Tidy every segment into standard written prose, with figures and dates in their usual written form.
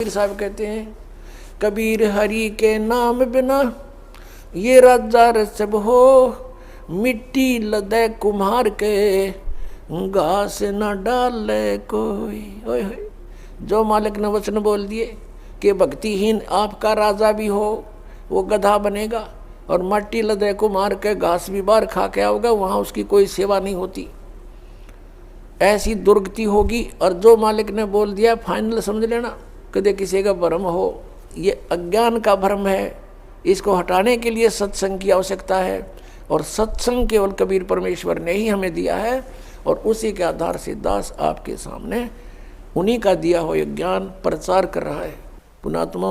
कबीर साहब कहते हैं, कबीर हरि के नाम बिना ये राजा रसब हो, मिट्टी लदे कुम्हार के घास न डाले कोई। ओए होए, जो मालिक ने वचन बोल दिए कि भक्तिहीन आपका राजा भी हो वो गधा बनेगा, और मट्टी लदे कुम्हार के घास भी बाहर खा के आओगा, वहाँ उसकी कोई सेवा नहीं होती, ऐसी दुर्गति होगी। और जो मालिक ने बोल दिया फाइनल समझ लेना, कदे किसी का भ्रम हो, ये अज्ञान का भ्रम है, इसको हटाने के लिए सत्संग की आवश्यकता है। और सत्संग केवल कबीर परमेश्वर ने ही हमें दिया है, और उसी के आधार से दास आपके सामने उन्हीं का दिया हुआ ज्ञान प्रचार कर रहा है। पुणात्मा,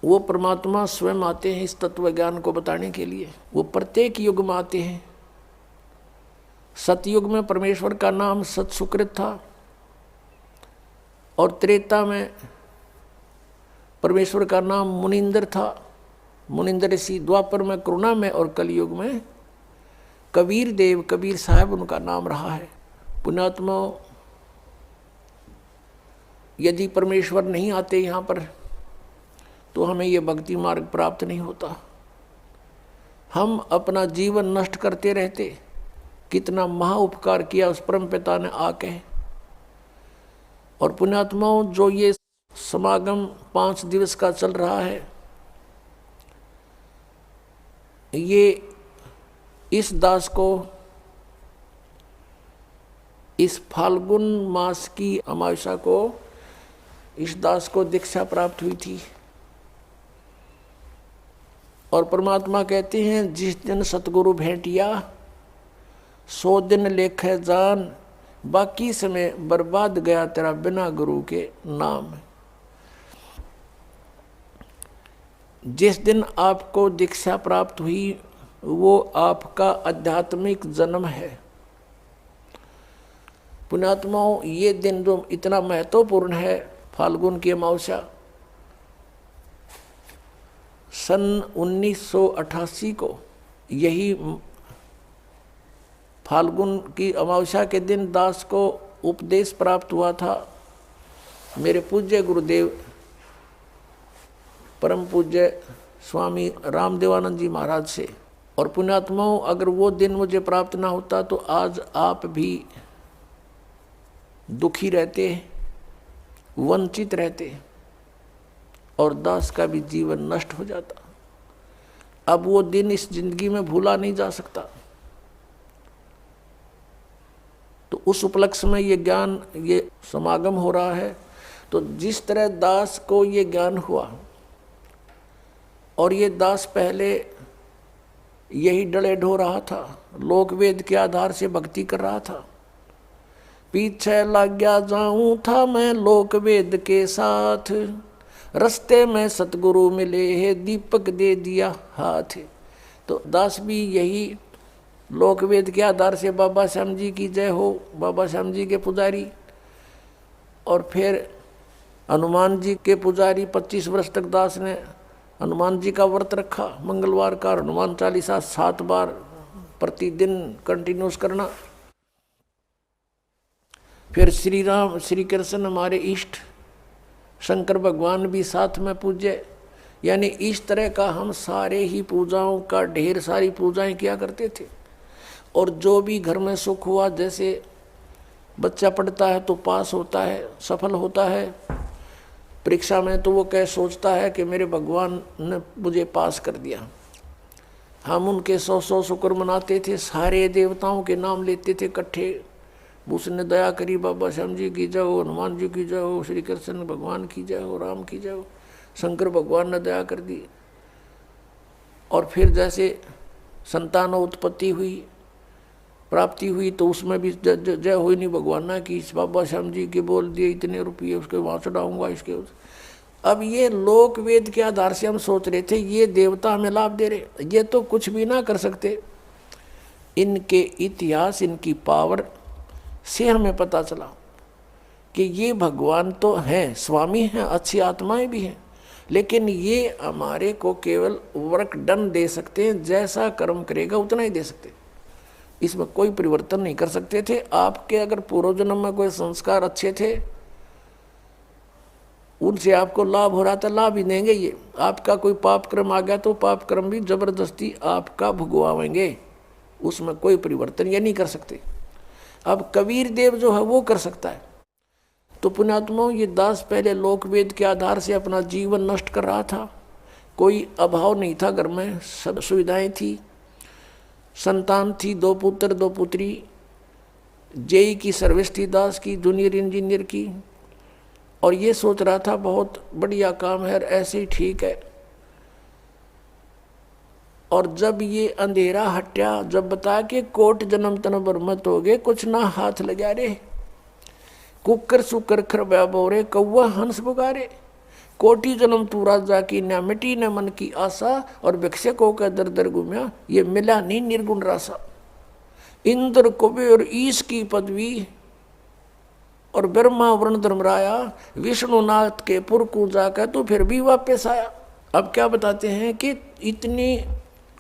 वो परमात्मा स्वयं आते हैं इस तत्व ज्ञान को बताने के लिए। वो प्रत्येक युग में आते हैं। सतयुग में परमेश्वर का नाम सतसुकृत था, और त्रेता में परमेश्वर का नाम मुनिंदर था, मुनिंदर ऋषि। द्वापर में करुणा में, और कलयुग में कबीर देव, कबीर साहब उनका नाम रहा है। पुण्यात्मा, यदि परमेश्वर नहीं आते यहाँ पर तो हमें ये भक्ति मार्ग प्राप्त नहीं होता। हम अपना जीवन नष्ट करते रहते। कितना महा उपकार किया उस परम पिता ने आके। और पुण्यात्माओं, जो ये समागम 5 दिवस का चल रहा है, ये इस दास को इस फाल्गुन मास की अमावस्या को इस दास को दीक्षा प्राप्त हुई थी। और परमात्मा कहते हैं, जिस दिन सतगुरु भेंटिया 100 दिन लेखे जान, बाकी समय बर्बाद गया तेरा बिना गुरु के नाम। जिस दिन आपको दीक्षा प्राप्त हुई वो आपका आध्यात्मिक जन्म है। पुण्यात्माओं, ये दिन जो इतना महत्वपूर्ण है, फाल्गुन की अमावस्या, सन 1988 को यही फाल्गुन की अमावस्या के दिन दास को उपदेश प्राप्त हुआ था मेरे पूज्य गुरुदेव परम पूज्य स्वामी रामदेवानंद जी महाराज से। और पुण्यात्माओं, अगर वो दिन मुझे प्राप्त ना होता तो आज आप भी दुखी रहते, वंचित रहते, और दास का भी जीवन नष्ट हो जाता। अब वो दिन इस जिंदगी में भूला नहीं जा सकता। तो उस उपलक्ष्य में ये ज्ञान, ये समागम हो रहा है। तो जिस तरह दास को ये ज्ञान हुआ, और ये दास पहले यही डले ढो रहा था, लोक वेद के आधार से भक्ति कर रहा था। पीछे लग गया जाऊं था मैं लोक वेद के साथ, रस्ते में सतगुरु मिले है दीपक दे दिया हाथ। तो दास भी यही लोक वेद के आधार से बाबा श्याम जी की जय हो, बाबा श्याम जी के पुजारी, और फिर हनुमान जी के पुजारी। 25 वर्ष तक दास ने हनुमान जी का व्रत रखा, मंगलवार का हनुमान चालीसा 7 बार प्रतिदिन कंटिन्यूस करना। फिर श्री राम श्री कृष्ण हमारे इष्ट, शंकर भगवान भी साथ में पूज्य। यानी इस तरह का हम सारे ही पूजाओं का ढेर सारी पूजाएं किया करते थे। और जो भी घर में सुख हुआ, जैसे बच्चा पढ़ता है तो पास होता है, सफल होता है परीक्षा में, तो वो क्या सोचता है कि मेरे भगवान ने मुझे पास कर दिया। हम उनके 100 शुक्र मनाते थे, सारे देवताओं के नाम लेते थे इकट्ठे। उसने दया करी, बाबा श्याम जी की जय हो, हनुमान जी की जय हो, श्री कृष्ण भगवान की जय हो, राम की जय हो, शंकर भगवान ने दया कर दी। और फिर जैसे संतान उत्पत्ति हुई, प्राप्ति हुई, तो उसमें भी जय हुई नहीं भगवान ना की, बाबा श्याम जी के बोल दिए इतने रुपये उसके वहाँ चढ़ाऊँगा इसके। अब ये लोक वेद के आधार से हम सोच रहे थे ये देवता हमें लाभ दे रहे, ये तो कुछ भी ना कर सकते। इनके इतिहास, इनकी पावर से हमें पता चला कि ये भगवान तो हैं, स्वामी हैं, अच्छी आत्माएं भी हैं, लेकिन ये हमारे को केवल वर्क डन दे सकते हैं, जैसा कर्म करेगा उतना ही दे सकते, इसमें कोई परिवर्तन नहीं कर सकते थे। आपके अगर पूर्व जन्म में कोई संस्कार अच्छे थे उनसे आपको लाभ हो रहा था, लाभ ही देंगे ये। आपका कोई पाप कर्म आ गया तो पाप कर्म भी जबरदस्ती आपका भुगवाएंगे, उसमें कोई परिवर्तन ये नहीं कर सकते। अब कबीर देव जो है वो कर सकता है। तो पुण्यात्माओं, ये दास पहले लोक वेद के आधार से अपना जीवन नष्ट कर रहा था। कोई अभाव नहीं था, घर में सब सुविधाएं थी, संतान थी, 2 पुत्र 2 पुत्री, जेई की सर्विस थी दास की, जूनियर इंजीनियर की, और ये सोच रहा था बहुत बढ़िया काम है, ऐसे ही ठीक है। और जब ये अंधेरा हटा, जब बता के कोट जन्म तन बरमत हो गए, कुछ ना हाथ लगा रे, कुकर सुकर खरब्या बोरे, कौवा हंस पुकारे, कोटि जन्म तू राजा की, न मिटी न मन की आशा, और भिक्षकों का दर दर घूमया, ये मिला नहीं निर्गुण रासा। इंद्र कुबेर ईश की पदवी, और ब्रह्मा वरुण धर्मराया, विष्णुनाथ के पुर को जाकर तो फिर भी वापस आया। अब क्या बताते हैं कि इतनी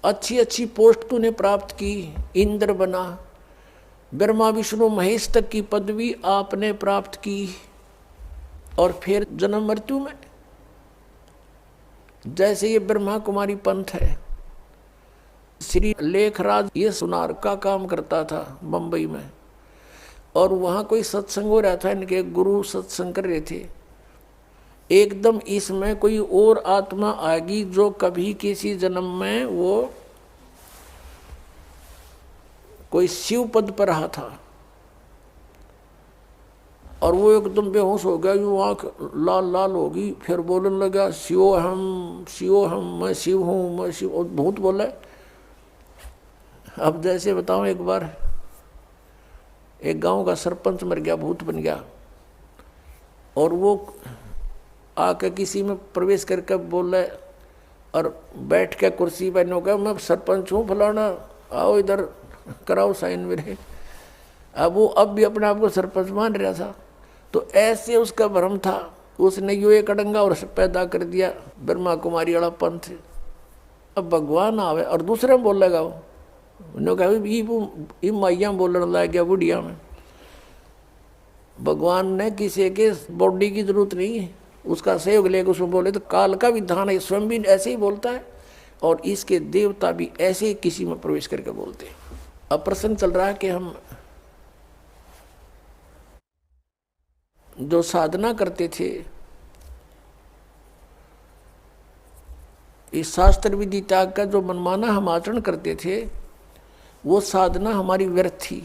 अच्छी अच्छी पोस्ट तूने प्राप्त की, इंद्र बना, ब्रह्मा विष्णु महेश तक की पदवी आपने प्राप्त की, और फिर जन्म मृत्यु में जैसे ये ब्रह्मा कुमारी पंथ है। श्री लेखराज ये सुनार का काम करता था बंबई में, और वहाँ कोई सत्संग हो रहा था, इनके गुरु सत्संग कर रहे थे। एकदम इसमें कोई और आत्मा आएगी जो कभी किसी जन्म में वो कोई शिव पद पर रहा था, और वो एकदम बेहोश हो गया, यूँ आँख लाल लाल होगी, फिर बोलने लगा शिव हम, मैं शिव हूँ, मैं शिव, और भूत बोला। अब जैसे बताऊँ, एक बार एक गांव का सरपंच मर गया, भूत बन गया, और वो आके किसी में प्रवेश करके बोल रहा, और बैठ के कुर्सी पर नो, मैं सरपंच हूँ फलाना, आओ इधर कराओ साइन मेरे। अब वो अब भी अपने आप को सरपंच मान रहा था। तो ऐसे उसका भ्रम था, उसने यू एक अडंगा और पैदा कर दिया ब्रह्मा कुमारी वाला पंथ। अब भगवान आवे और दूसरे में बोलेगा, वो कहा माइया बोलने लग गया बुढ़िया में। भगवान ने किसी के बॉडी की जरूरत नहीं है, उसका सहयोग लेकर उसमें बोले। तो काल का विधान है, स्वयं भी ऐसे ही बोलता है, और इसके देवता भी ऐसे ही किसी में प्रवेश करके बोलते हैं। अब प्रश्न चल रहा है कि हम जो साधना करते थे, इस शास्त्र विधि त्याग का जो मनमाना हम आचरण करते थे, वो साधना हमारी व्यर्थ थी,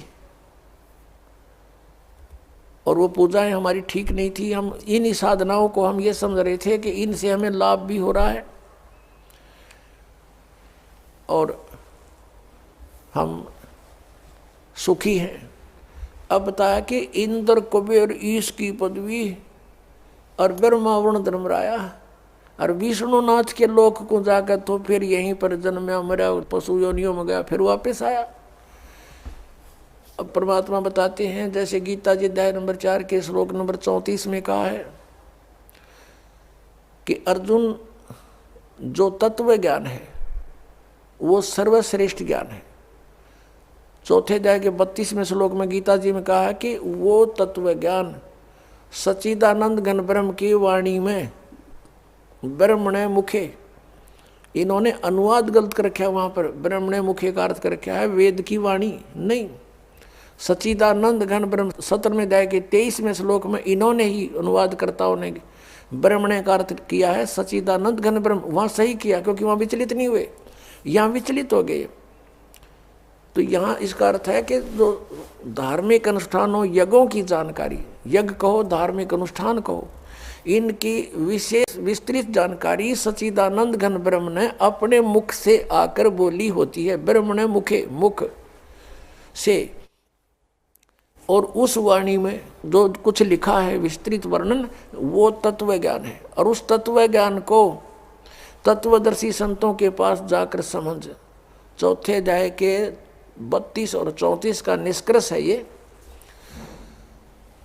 और वो पूजाएं हमारी ठीक नहीं थी। हम इन साधनाओं को हम ये समझ रहे थे कि इनसे हमें लाभ भी हो रहा है, और हम सुखी हैं। अब बताया कि इंद्र कुबेर ईश की पदवी, और ब्रह्मा वरुण धर्मराया, और विष्णुनाथ के लोक को जाकर तो फिर यहीं पर जन्मा मरा, पशु योनियों में गया, फिर वापस आया। अब परमात्मा बताते हैं, जैसे गीता जी अध्याय नंबर 4 के श्लोक नंबर 34 में कहा है कि अर्जुन, जो तत्व ज्ञान है वो सर्वश्रेष्ठ ज्ञान है। चौथे अध्याय के 32वें श्लोक में गीता जी में कहा है कि वो तत्व ज्ञान सच्चिदानंद घन ब्रह्म की वाणी में ब्रह्मणे मुखे, इन्होंने अनुवाद गलत कर रखा है, वहाँ पर ब्रह्मणे मुखे का अर्थ कर रखा है वेद की वाणी नहीं, सच्चिदानंद घन ब्रह्म। 17वें अध्याय के 23वें श्लोक में इन्होंने ही अनुवादकर्ताओं ने ब्रह्मणे का अर्थ किया है सच्चिदानंद घन ब्रह्म। वहाँ सही किया, क्योंकि वहाँ विचलित नहीं हुए, यहाँ विचलित हो गए। तो यहाँ इसका अर्थ है कि जो धार्मिक अनुष्ठानों, यज्ञों की जानकारी, यज्ञ कहो धार्मिक अनुष्ठान कहो, इनकी विशेष विस्तृत जानकारी सच्चिदानंद घन ब्रह्म ने अपने मुख से आकर बोली होती है। ब्रह्म ने मुखे, मुख से, और उस वाणी में जो कुछ लिखा है विस्तृत वर्णन, वो तत्व ज्ञान है। और उस तत्व ज्ञान को तत्वदर्शी संतों के पास जाकर समझ। चौथे अध्याय के 32 और 34 का निष्कर्ष है ये।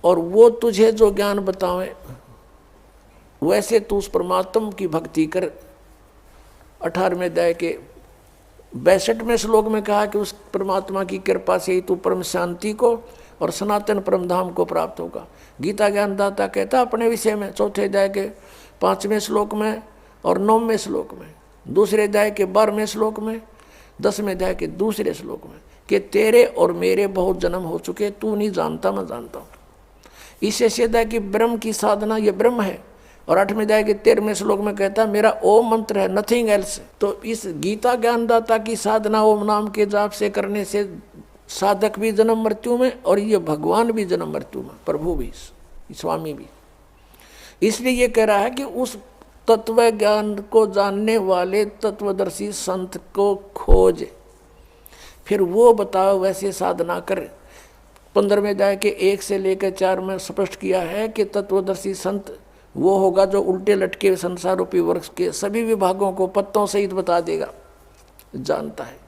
और वो तुझे जो ज्ञान बतावे वैसे तू उस परमात्मा की भक्ति कर। 18वें अध्याय के 62वें श्लोक में कहा कि उस परमात्मा की कृपा से ही तू परम शांति को और सनातन परम धाम को प्राप्त होगा। गीता ज्ञानदाता कहता अपने विषय में चौथे अध्याय के 5वें श्लोक में और 9वें श्लोक में, दूसरे अध्याय के 12वें श्लोक में, 10वें अध्याय के दूसरे श्लोक में कि तेरे और मेरे बहुत जन्म हो चुके, तू नहीं जानता मैं जानता हूँ। इससे सीधा है कि ब्रह्म की साधना ये ब्रह्म है। और 8वें अध्याय के 13वें श्लोक में कहता मेरा ओम मंत्र है, नथिंग एल्स। तो इस गीता ज्ञानदाता की साधना ओम नाम के जाप से करने से साधक भी जन्म मृत्यु में और ये भगवान भी जन्म मृत्यु में, प्रभु भी, स्वामी भी। इसलिए ये कह रहा है कि उस तत्व ज्ञान को जानने वाले तत्वदर्शी संत को खोज, फिर वो बताओ वैसे साधना कर। 15वें अध्याय के 1 से लेकर 4 में स्पष्ट किया है कि तत्वदर्शी संत वो होगा जो उल्टे लटके संसार रूपी वृक्ष के सभी विभागों को पत्तों सहित बता देगा, जानता है।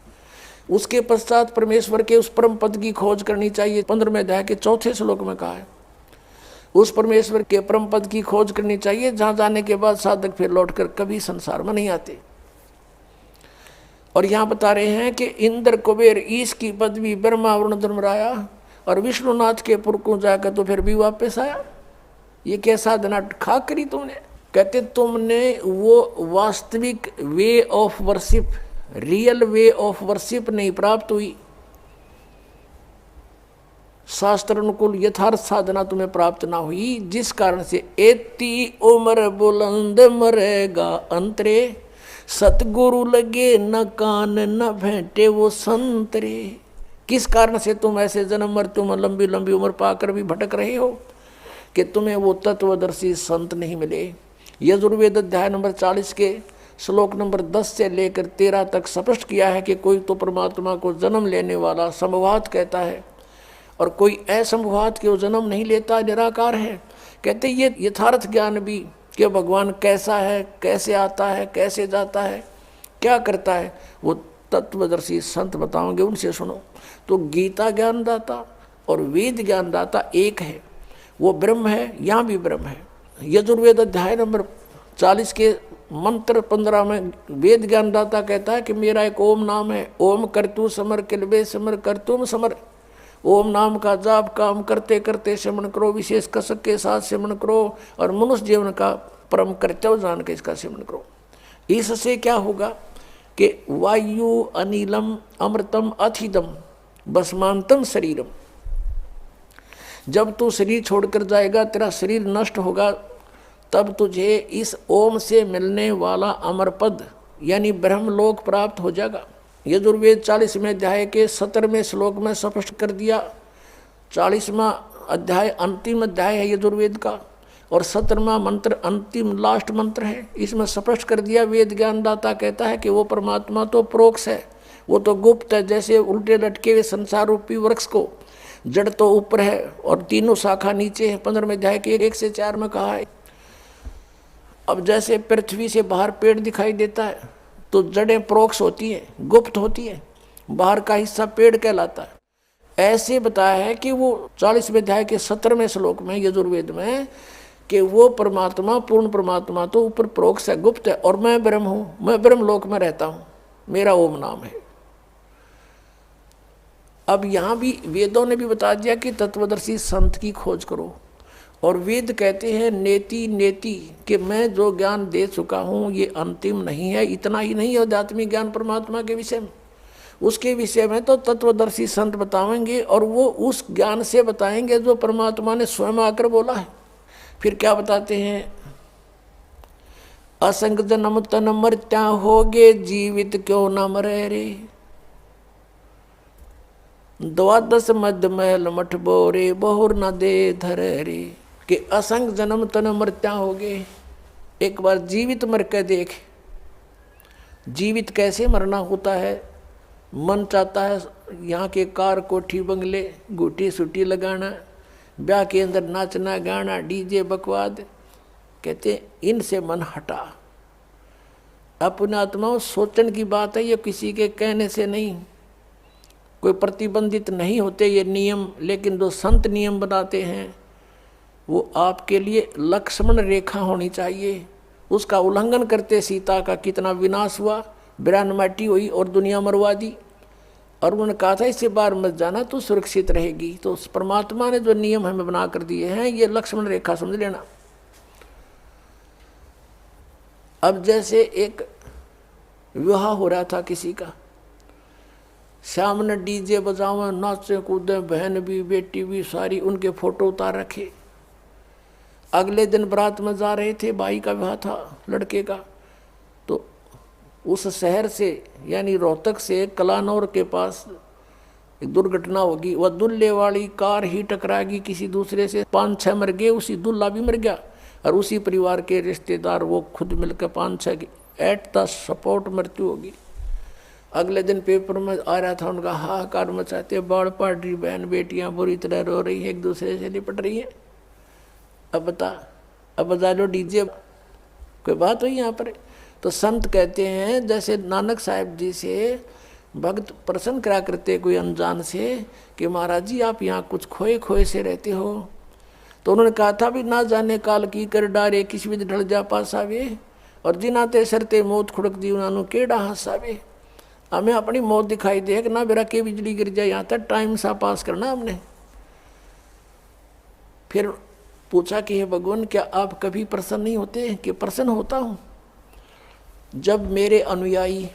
उसके पश्चात परमेश्वर के उस परम पद की खोज करनी चाहिए। 15वें अध्याय के 4थे श्लोक में कहा है उस परमेश्वर के परम पद की खोज करनी चाहिए, जहां जाने के बाद साधक फिर लौटकर कभी संसार में नहीं आते। और यहाँ बता रहे हैं कि इंद्र कुबेर ईश की पदवी ब्रह्मा वरुण धर्मराया और विष्णुनाथ के पुर को जाकर तो फिर भी वापस आया। ये क्या साधना खा करी तुमने? कहते तुमने वो वास्तविक way of worship, real way of worship नहीं प्राप्त हुई, शास्त्र अनुकूल यथार्थ साधना तुम्हें प्राप्त ना हुई, जिस कारण से एती उम्र बुलंद मरेगा अंतरे, सतगुरु लगे न कान न भेंटे वो संतरे। किस कारण से तुम ऐसे जन्म मृत्यु में लंबी लंबी उम्र पाकर भी भटक रहे हो कि तुम्हें वो तत्वदर्शी संत नहीं मिले। यजुर्वेद अध्याय नंबर 40 के श्लोक नंबर 10 से लेकर 13 तक स्पष्ट किया है कि कोई तो परमात्मा को जन्म लेने वाला संभवात कहता है और कोई असंभवात के वो जन्म नहीं लेता, निराकार है। कहते ये यथार्थ ज्ञान भी कि भगवान कैसा है, कैसे आता है, कैसे जाता है, क्या करता है, वो तत्वदर्शी संत बताओगे, उनसे सुनो। तो गीता ज्ञानदाता और वेद ज्ञानदाता एक है, वो ब्रह्म है, यहाँ भी ब्रह्म है। यजुर्वेद अध्याय नंबर 40 के मंत्र 15 में वेद ज्ञानदाता कहता है कि मेरा एक ओम नाम है, ओम करतु समर किलबे समर करतुम समर। ओम नाम का जाप काम करते करते सेवन करो, विशेष कसक के साथ सेवन करो और मनुष्य जीवन का परम कर्तव्य जान के इसका सेवन करो। इससे क्या होगा कि वायु अनिलम अमृतम अथिदम भस्मांतम शरीरम। जब तू शरीर छोड़कर जाएगा, तेरा शरीर नष्ट होगा, तब तुझे इस ओम से मिलने वाला अमर पद यानी ब्रह्मलोक प्राप्त हो जाएगा। यजुर्वेद 40वें अध्याय के 17वें श्लोक में स्पष्ट कर दिया। 40वां अध्याय अंतिम अध्याय है यजुर्वेद का और 17वां मंत्र अंतिम लास्ट मंत्र है। इसमें स्पष्ट कर दिया, वेद ज्ञानदाता कहता है कि वो परमात्मा तो प्रोक्ष है, वो तो गुप्त है। जैसे उल्टे लटके हुए संसार रूपी वृक्ष को जड़ तो ऊपर है और तीनों शाखा नीचे है। 15वें अध्याय के 1 से 4 में कहा है। अब जैसे पृथ्वी से बाहर पेड़ दिखाई देता है तो जड़ें प्रोक्ष होती है, गुप्त होती है, बाहर का हिस्सा पेड़ कहलाता है। ऐसे बताया है कि वो 40वें अध्याय के 17वें श्लोक में यजुर्वेद में कि वो परमात्मा पूर्ण परमात्मा तो ऊपर प्रोक्ष है, गुप्त है, और मैं ब्रह्म हूँ, मैं ब्रह्मलोक में रहता हूँ, मेरा ओम नाम है। अब यहाँ भी वेदों ने भी बता दिया कि तत्वदर्शी संत की खोज करो। और वेद कहते हैं नेति नेति कि मैं जो ज्ञान दे चुका हूँ ये अंतिम नहीं है। इतना ही नहीं है आध्यात्मिक ज्ञान परमात्मा के विषय में, उसके विषय में तो तत्वदर्शी संत बताएंगे और वो उस ज्ञान से बताएंगे जो परमात्मा ने स्वयं आकर बोला है। फिर क्या बताते हैं, असंग जन्म तन मर्त्या होगे, जीवित क्यों न मरे रे, द्वादश मध्य महल मठ बोरे, बहुर न दे धरे रे। कि असंग जन्म तन मृत्या हो गए, एक बार जीवित मर के देख। जीवित कैसे मरना होता है? मन चाहता है यहाँ के कार कोठी बंगले गुटी सुटी लगाना, ब्याह के अंदर नाचना गाना डीजे बकवाद। कहते इनसे मन हटा। अपने आत्माओं सोचने की बात है, ये किसी के कहने से नहीं, कोई प्रतिबंधित नहीं होते ये नियम। लेकिन जो संत नियम बनाते हैं वो आपके लिए लक्ष्मण रेखा होनी चाहिए। उसका उल्लंघन करते सीता का कितना विनाश हुआ, बिरान माटी हुई और दुनिया मरवा दी। और उन्होंने कहा था इससे बाहर मत जाना तो सुरक्षित रहेगी। तो परमात्मा ने जो नियम हमें बना कर दिए हैं ये लक्ष्मण रेखा समझ लेना। अब जैसे एक विवाह हो रहा था किसी का, शाम ने डीजे बजावे, नाचे कूदे, बहन भी बेटी भी सारी, उनके फोटो उतार रखे। अगले दिन बारात में जा रहे थे, भाई का विवाह था लड़के का, तो उस शहर से यानी रोहतक से कलानौर के पास एक दुर्घटना होगी। वह दुल्हे वाली कार ही टकराएगी किसी दूसरे से, 5-6 मर गए, उसी दुल्हा भी मर गया और उसी परिवार के रिश्तेदार वो खुद मिलकर 5-6 की एट द स्पॉट मृत्यु होगी। अगले दिन पेपर में आ रहा था उनका हाहाकार मचाते, बाढ़ पड़ रही, बहन बेटियां बुरी तरह रो रही है, एक दूसरे से लिपट रही है। अब बजा लो डीजे, कोई बात हुई यहाँ पर। तो संत कहते हैं जैसे नानक साहिब जी से भक्त प्रसन्न करा करते कोई अनजान से कि महाराज जी आप यहाँ कुछ खोए खोए से रहते हो। तो उन्होंने कहा था भी ना जाने काल की कर डारे, किसी भी ढल जा पास आवे, और जिनाते सरते मौत खुड़क दी उन्होंने केड़ा हंसावे। हमें अपनी मौत दिखाई दे कि ना बेरा के बिजली गिर जाए, यहाँ तक टाइम सा पास करना हमने। फिर पूछा कि हे भगवान क्या आप कभी प्रसन्न नहीं होते? कि प्रसन्न होता हूँ जब मेरे अनुयायी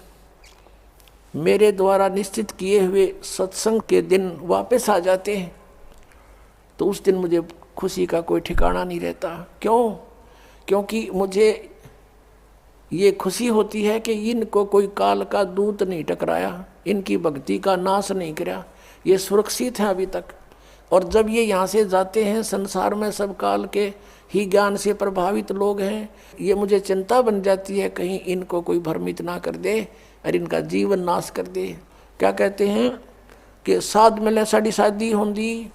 मेरे द्वारा निश्चित किए हुए सत्संग के दिन वापस आ जाते हैं तो उस दिन मुझे खुशी का कोई ठिकाना नहीं रहता। क्यों? क्योंकि मुझे ये खुशी होती है कि इनको कोई काल का दूत नहीं टकराया, इनकी भक्ति का नाश नहीं किया, ये सुरक्षित है अभी तक। और जब ये यहाँ से जाते हैं, संसार में सब काल के ही ज्ञान से प्रभावित लोग हैं, ये मुझे चिंता बन जाती है कहीं इनको कोई भ्रमित ना कर दे और इनका जीवन नाश कर दे। क्या कहते हैं कि साध मिले साड़ी शादी होंदी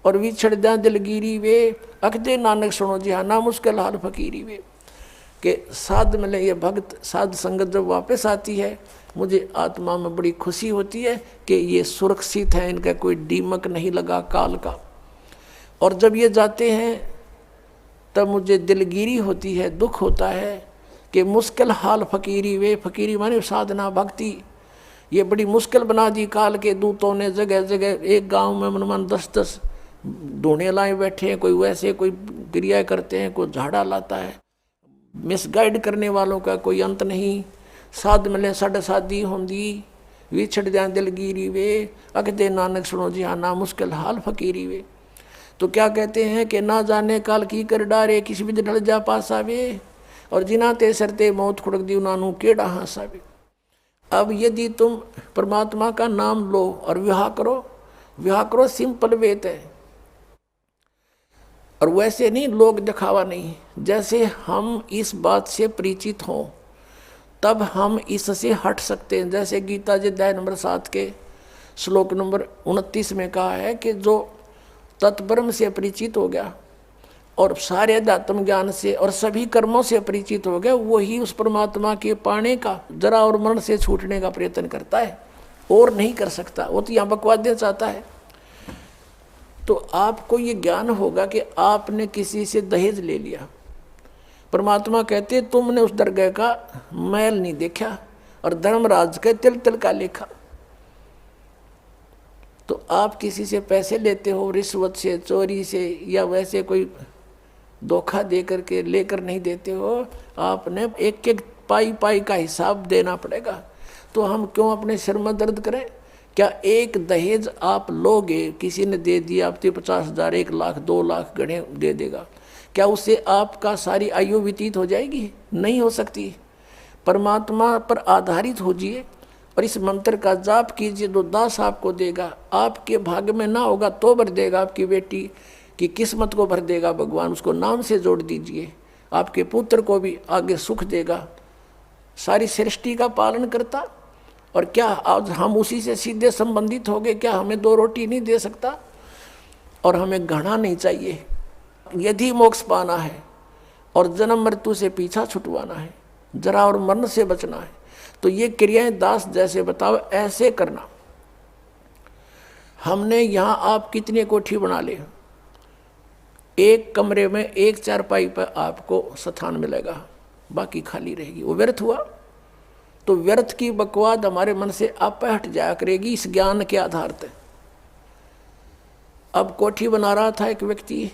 और विछड़ दें दिलगिरी वे, अखदे नानक सुनो जी हाँ ना मुश्किल हाल फकीरी वे। कि साध मिले ये भक्त साध संगत जब वापस आती है, मुझे आत्मा में बड़ी खुशी होती है कि ये सुरक्षित है, इनका कोई दीमक नहीं लगा काल का। और जब ये जाते हैं तब मुझे दिलगिरी होती है, दुख होता है कि मुश्किल हाल फकीरी वे, फकीरी माने साधना भक्ति, ये बड़ी मुश्किल बना दी काल के दूतों ने। जगह जगह एक गांव में मन 10-10 ढूंढे लाए बैठे हैं, कोई वैसे कोई क्रिया करते हैं, कोई झाड़ा लाता है, मिसगाइड करने वालों का कोई अंत नहीं। साध मिले साढ़े शादी होंदी विछड़ जाए दिलगिरी वे, अखदे नानक सुनो जी हाँ ना मुश्किल हाल फकीरी वे। तो क्या कहते हैं कि ना जाने काल की कर डारे, किसी भी ढल जा पास आवे, और जिनाते सरते मौत खुड़क दी उन्होंने केड़ा हंसावे। अब यदि तुम परमात्मा का नाम लो और विवाह करो सिंपल वेत है, और वैसे नहीं लोग दिखावा नहीं। जैसे हम इस बात से परिचित हों तब हम इससे हट सकते हैं। जैसे गीता जी अध्याय नंबर 7 के श्लोक नंबर 29 में कहा है कि जो तत्ब्रह्म से परिचित हो गया और सारे अध्यात्म ज्ञान से और सभी कर्मों से परिचित हो गया, वही उस परमात्मा के पाने का जरा और मरण से छूटने का प्रयत्न करता है, और नहीं कर सकता। वो तो यहाँ बकवाद देना चाहता है। तो आपको ये ज्ञान होगा कि आपने किसी से दहेज ले लिया, परमात्मा कहते तुमने उस दरगाह का मैल नहीं देखा और धर्मराज के तिल तिल का लेखा। तो आप किसी से पैसे लेते हो रिश्वत से, चोरी से, या वैसे कोई धोखा दे करके लेकर नहीं देते हो, आपने एक एक पाई पाई का हिसाब देना पड़ेगा। तो हम क्यों अपने सिर में दर्द करें? क्या एक दहेज आप लोगे, किसी ने दे दिया आपके 50,000, 1 लाख, 2 लाख गणे दे देगा, क्या उससे आपका सारी आयु व्यतीत हो जाएगी? नहीं हो सकती। परमात्मा पर आधारित होजिए और इस मंत्र का जाप कीजिए, तो दास आपको देगा। आपके भाग्य में ना होगा तो भर देगा, आपकी बेटी की किस्मत को भर देगा भगवान, उसको नाम से जोड़ दीजिए। आपके पुत्र को भी आगे सुख देगा। सारी सृष्टि का पालन करता, और क्या आज हम उसी से सीधे संबंधित हो गए? क्या हमें 2 रोटी नहीं दे सकता? और हमें घना नहीं चाहिए। यदि मोक्ष पाना है और जन्म मृत्यु से पीछा छुटवाना है, जरा और मरण से बचना है, तो ये क्रियाएं दास जैसे बताओ ऐसे करना। हमने यहाँ आप कितने कोठी बना ले, एक कमरे में एक चारपाई पर आपको स्थान मिलेगा, बाकी खाली रहेगी, वो व्यर्थ हुआ। तो व्यर्थ की बकवाद हमारे मन से आप हट जाया करेगी इस ज्ञान के आधार पर। अब कोठी बना रहा था एक व्यक्ति,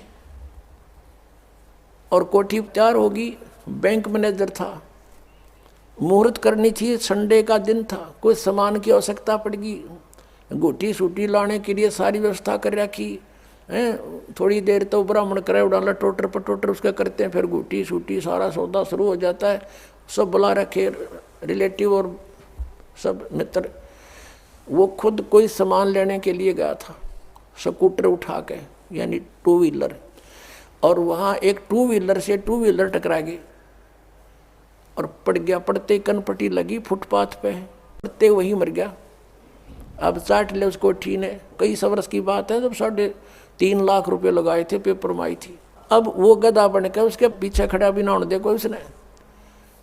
और कोठी तैयार होगी, बैंक मैनेजर था, मुहूर्त करनी थी, संडे का दिन था, कोई सामान की आवश्यकता पड़गी, गोटी सूटी लाने के लिए सारी व्यवस्था कर रखी है। थोड़ी देर तो ब्राह्मण करे उड़ाला टोटर पटोटर उसके करते हैं, फिर गोटी सूटी सारा सौदा शुरू हो जाता है। सब बुला रखे रिलेटिव और सब मित्र। वो खुद कोई सामान लेने के लिए गया था स्कूटर उठा के, यानी टू व्हीलर, और वहाँ एक टू व्हीलर से टू व्हीलर टकरा गई और पड़ गया। पड़ते कनपट्टी लगी फुटपाथ पे, पड़ते वही मर गया। अब चाट ले उसको ठी ने, कई वर्ष की बात है, जब 3.5 लाख रुपए लगाए थे, पेपर में आई थी। अब वो गधा बन के उसके पीछे खड़ा भी ना होने देखो उसने।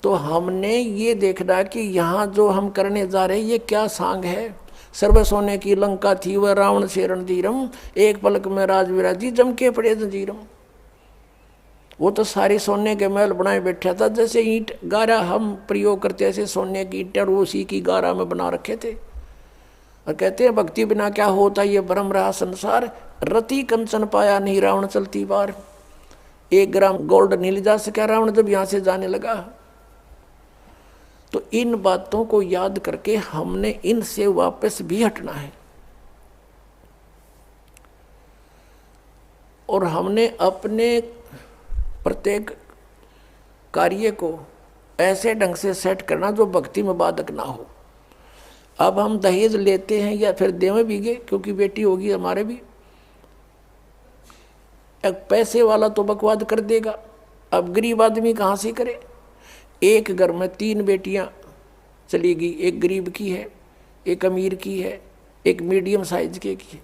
तो हमने ये देखना कि यहाँ जो हम करने जा रहे हैं ये क्या सांग है। सर्व सोने की लंका थी वह रावण से रणधीरम, एक पलक में राज विराजी जम के पड़े जंजीरम। वो तो सारे सोने के महल बनाए बैठा था, जैसे ईंट गारा हम प्रयोग करते ऐसे सोने की ईंट और उसी की गारा में बना रखे थे। और कहते हैं भक्ति बिना क्या होता ये भ्रम रहा संसार, रति कंचन पाया नहीं रावण चलती बार। 1 ग्राम गोल्ड नहीं ले जा सका रावण जब यहाँ से जाने लगा। तो इन बातों को याद करके हमने इनसे वापस भी हटना है, और हमने अपने प्रत्येक कार्य को ऐसे ढंग से सेट करना जो भक्ति में बाधक ना हो। अब हम दहेज लेते हैं या फिर देवे भी गए, क्योंकि बेटी होगी हमारे भी। एक पैसे वाला तो बकवाद कर देगा, अब गरीब आदमी कहाँ से करे। एक घर में 3 बेटियां चली गई, एक गरीब की है, एक अमीर की है, एक मीडियम साइज की है।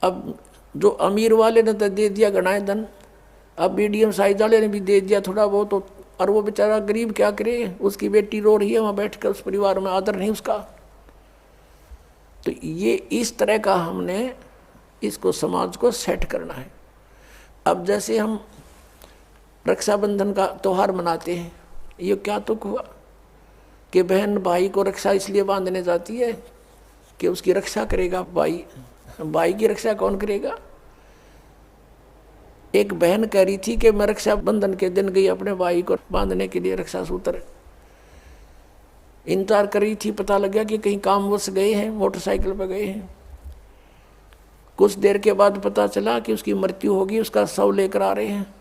अब जो अमीर वाले ने तो दे दिया गणाए धन, अब मीडियम साइज वाले ने भी दे दिया थोड़ा बहुत, और वो बेचारा गरीब क्या करे, उसकी बेटी रो रही है वहाँ बैठ कर, उस परिवार में आदर नहीं उसका। तो ये इस तरह का हमने इसको समाज को सेट करना है। अब जैसे हम रक्षाबंधन का त्यौहार मनाते हैं, ये क्या तुक हुआ कि बहन भाई को रक्षा इसलिए बांधने जाती है कि उसकी रक्षा करेगा भाई। भाई की रक्षा कौन करेगा। एक बहन कह रही थी कि मैं रक्षाबंधन के दिन गई अपने भाई को बांधने के लिए, रक्षा सूत्र इंतजार कर रही थी। पता लग गया कि कहीं कामवश गए हैं, मोटरसाइकिल पर गए हैं। कुछ देर के बाद पता चला कि उसकी मृत्यु होगी, उसका शव लेकर आ रहे हैं।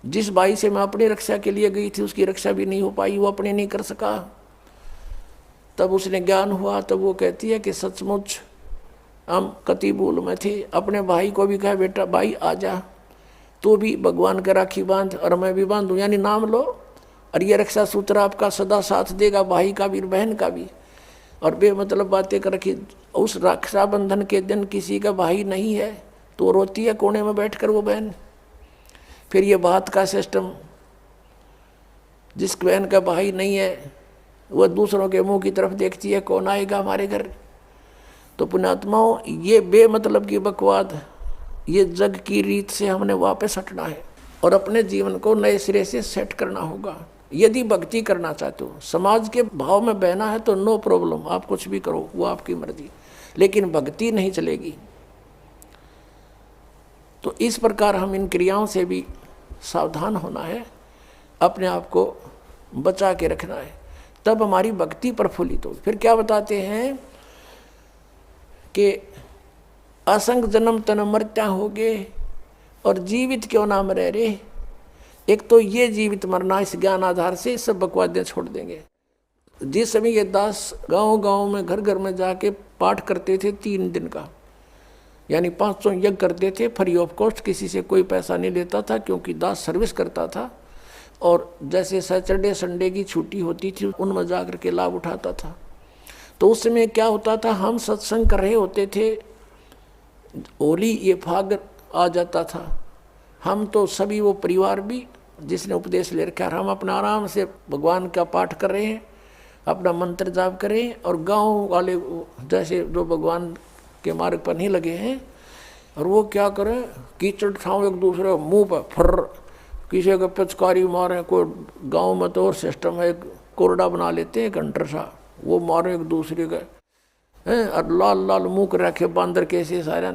जिस भाई से मैं अपनी रक्षा के लिए गई थी उसकी रक्षा भी नहीं हो पाई, वो अपने नहीं कर सका। तब उसने ज्ञान हुआ, तब वो कहती है कि सचमुच हम कति भूल में थे। अपने भाई को भी कहा बेटा भाई आ जा, तू भी भगवान का राखी बांध और मैं भी बांधूं, यानी नाम लो, और ये रक्षा सूत्र आपका सदा साथ देगा, भाई का भी बहन का भी। और बेमतलब बातें कर रखी। उस रक्षाबंधन के दिन किसी का भाई नहीं है तो रोती है कोने में बैठकर वो बहन। फिर ये बात का सिस्टम, जिस बहन का भाई नहीं है वह दूसरों के मुंह की तरफ देखती है, कौन आएगा हमारे घर। तो पुण्यात्माओं, ये बेमतलब की बकवाद, ये जग की रीत से हमने वापस हटना है और अपने जीवन को नए सिरे से सेट करना होगा। यदि भक्ति करना चाहते हो, समाज के भाव में बहना है तो नो प्रॉब्लम, आप कुछ भी करो, वो आपकी मर्जी, लेकिन भक्ति नहीं चलेगी। तो इस प्रकार हम इन क्रियाओं से भी सावधान होना है, अपने आप को बचा के रखना है, तब हमारी भक्ति प्रफुल्लित हो। फिर क्या बताते हैं कि असंग जन्म तन मरत्या होगे और जीवित क्यों ना मरे रे। एक तो ये जीवित मरना, इस ज्ञान आधार से सब बकवादें छोड़ देंगे। जिस समय ये दास गांव गांव में घर घर में जाके पाठ करते थे 3 दिन का, यानी 500 यज्ञ करते थे फ्री ऑफ कॉस्ट, किसी से कोई पैसा नहीं लेता था, क्योंकि दास सर्विस करता था। और जैसे सैटरडे संडे की छुट्टी होती थी उनमें जाकर के लाभ उठाता था। तो उस समय क्या होता था, हम सत्संग कर रहे होते थे, होली ये फाग आ जाता था, हम तो सभी वो परिवार भी जिसने उपदेश ले रखा, हम अपना आराम से भगवान का पाठ कर रहे हैं, अपना मंत्र जाप कर रहे हैं, और गांव वाले जैसे जो भगवान के मार्ग पर नहीं लगे हैं, और वो क्या करें, कीचड़ ठाव एक दूसरे मुंह पर फर, किसी का पिचकारी मारे। कोई गांव में तो और सिस्टम है, कोरडा बना लेते हैं, घंटर सा, वो मारो एक दूसरे का हैं, और लाल लाल मुँह कर रखे बांदर कैसे सारा,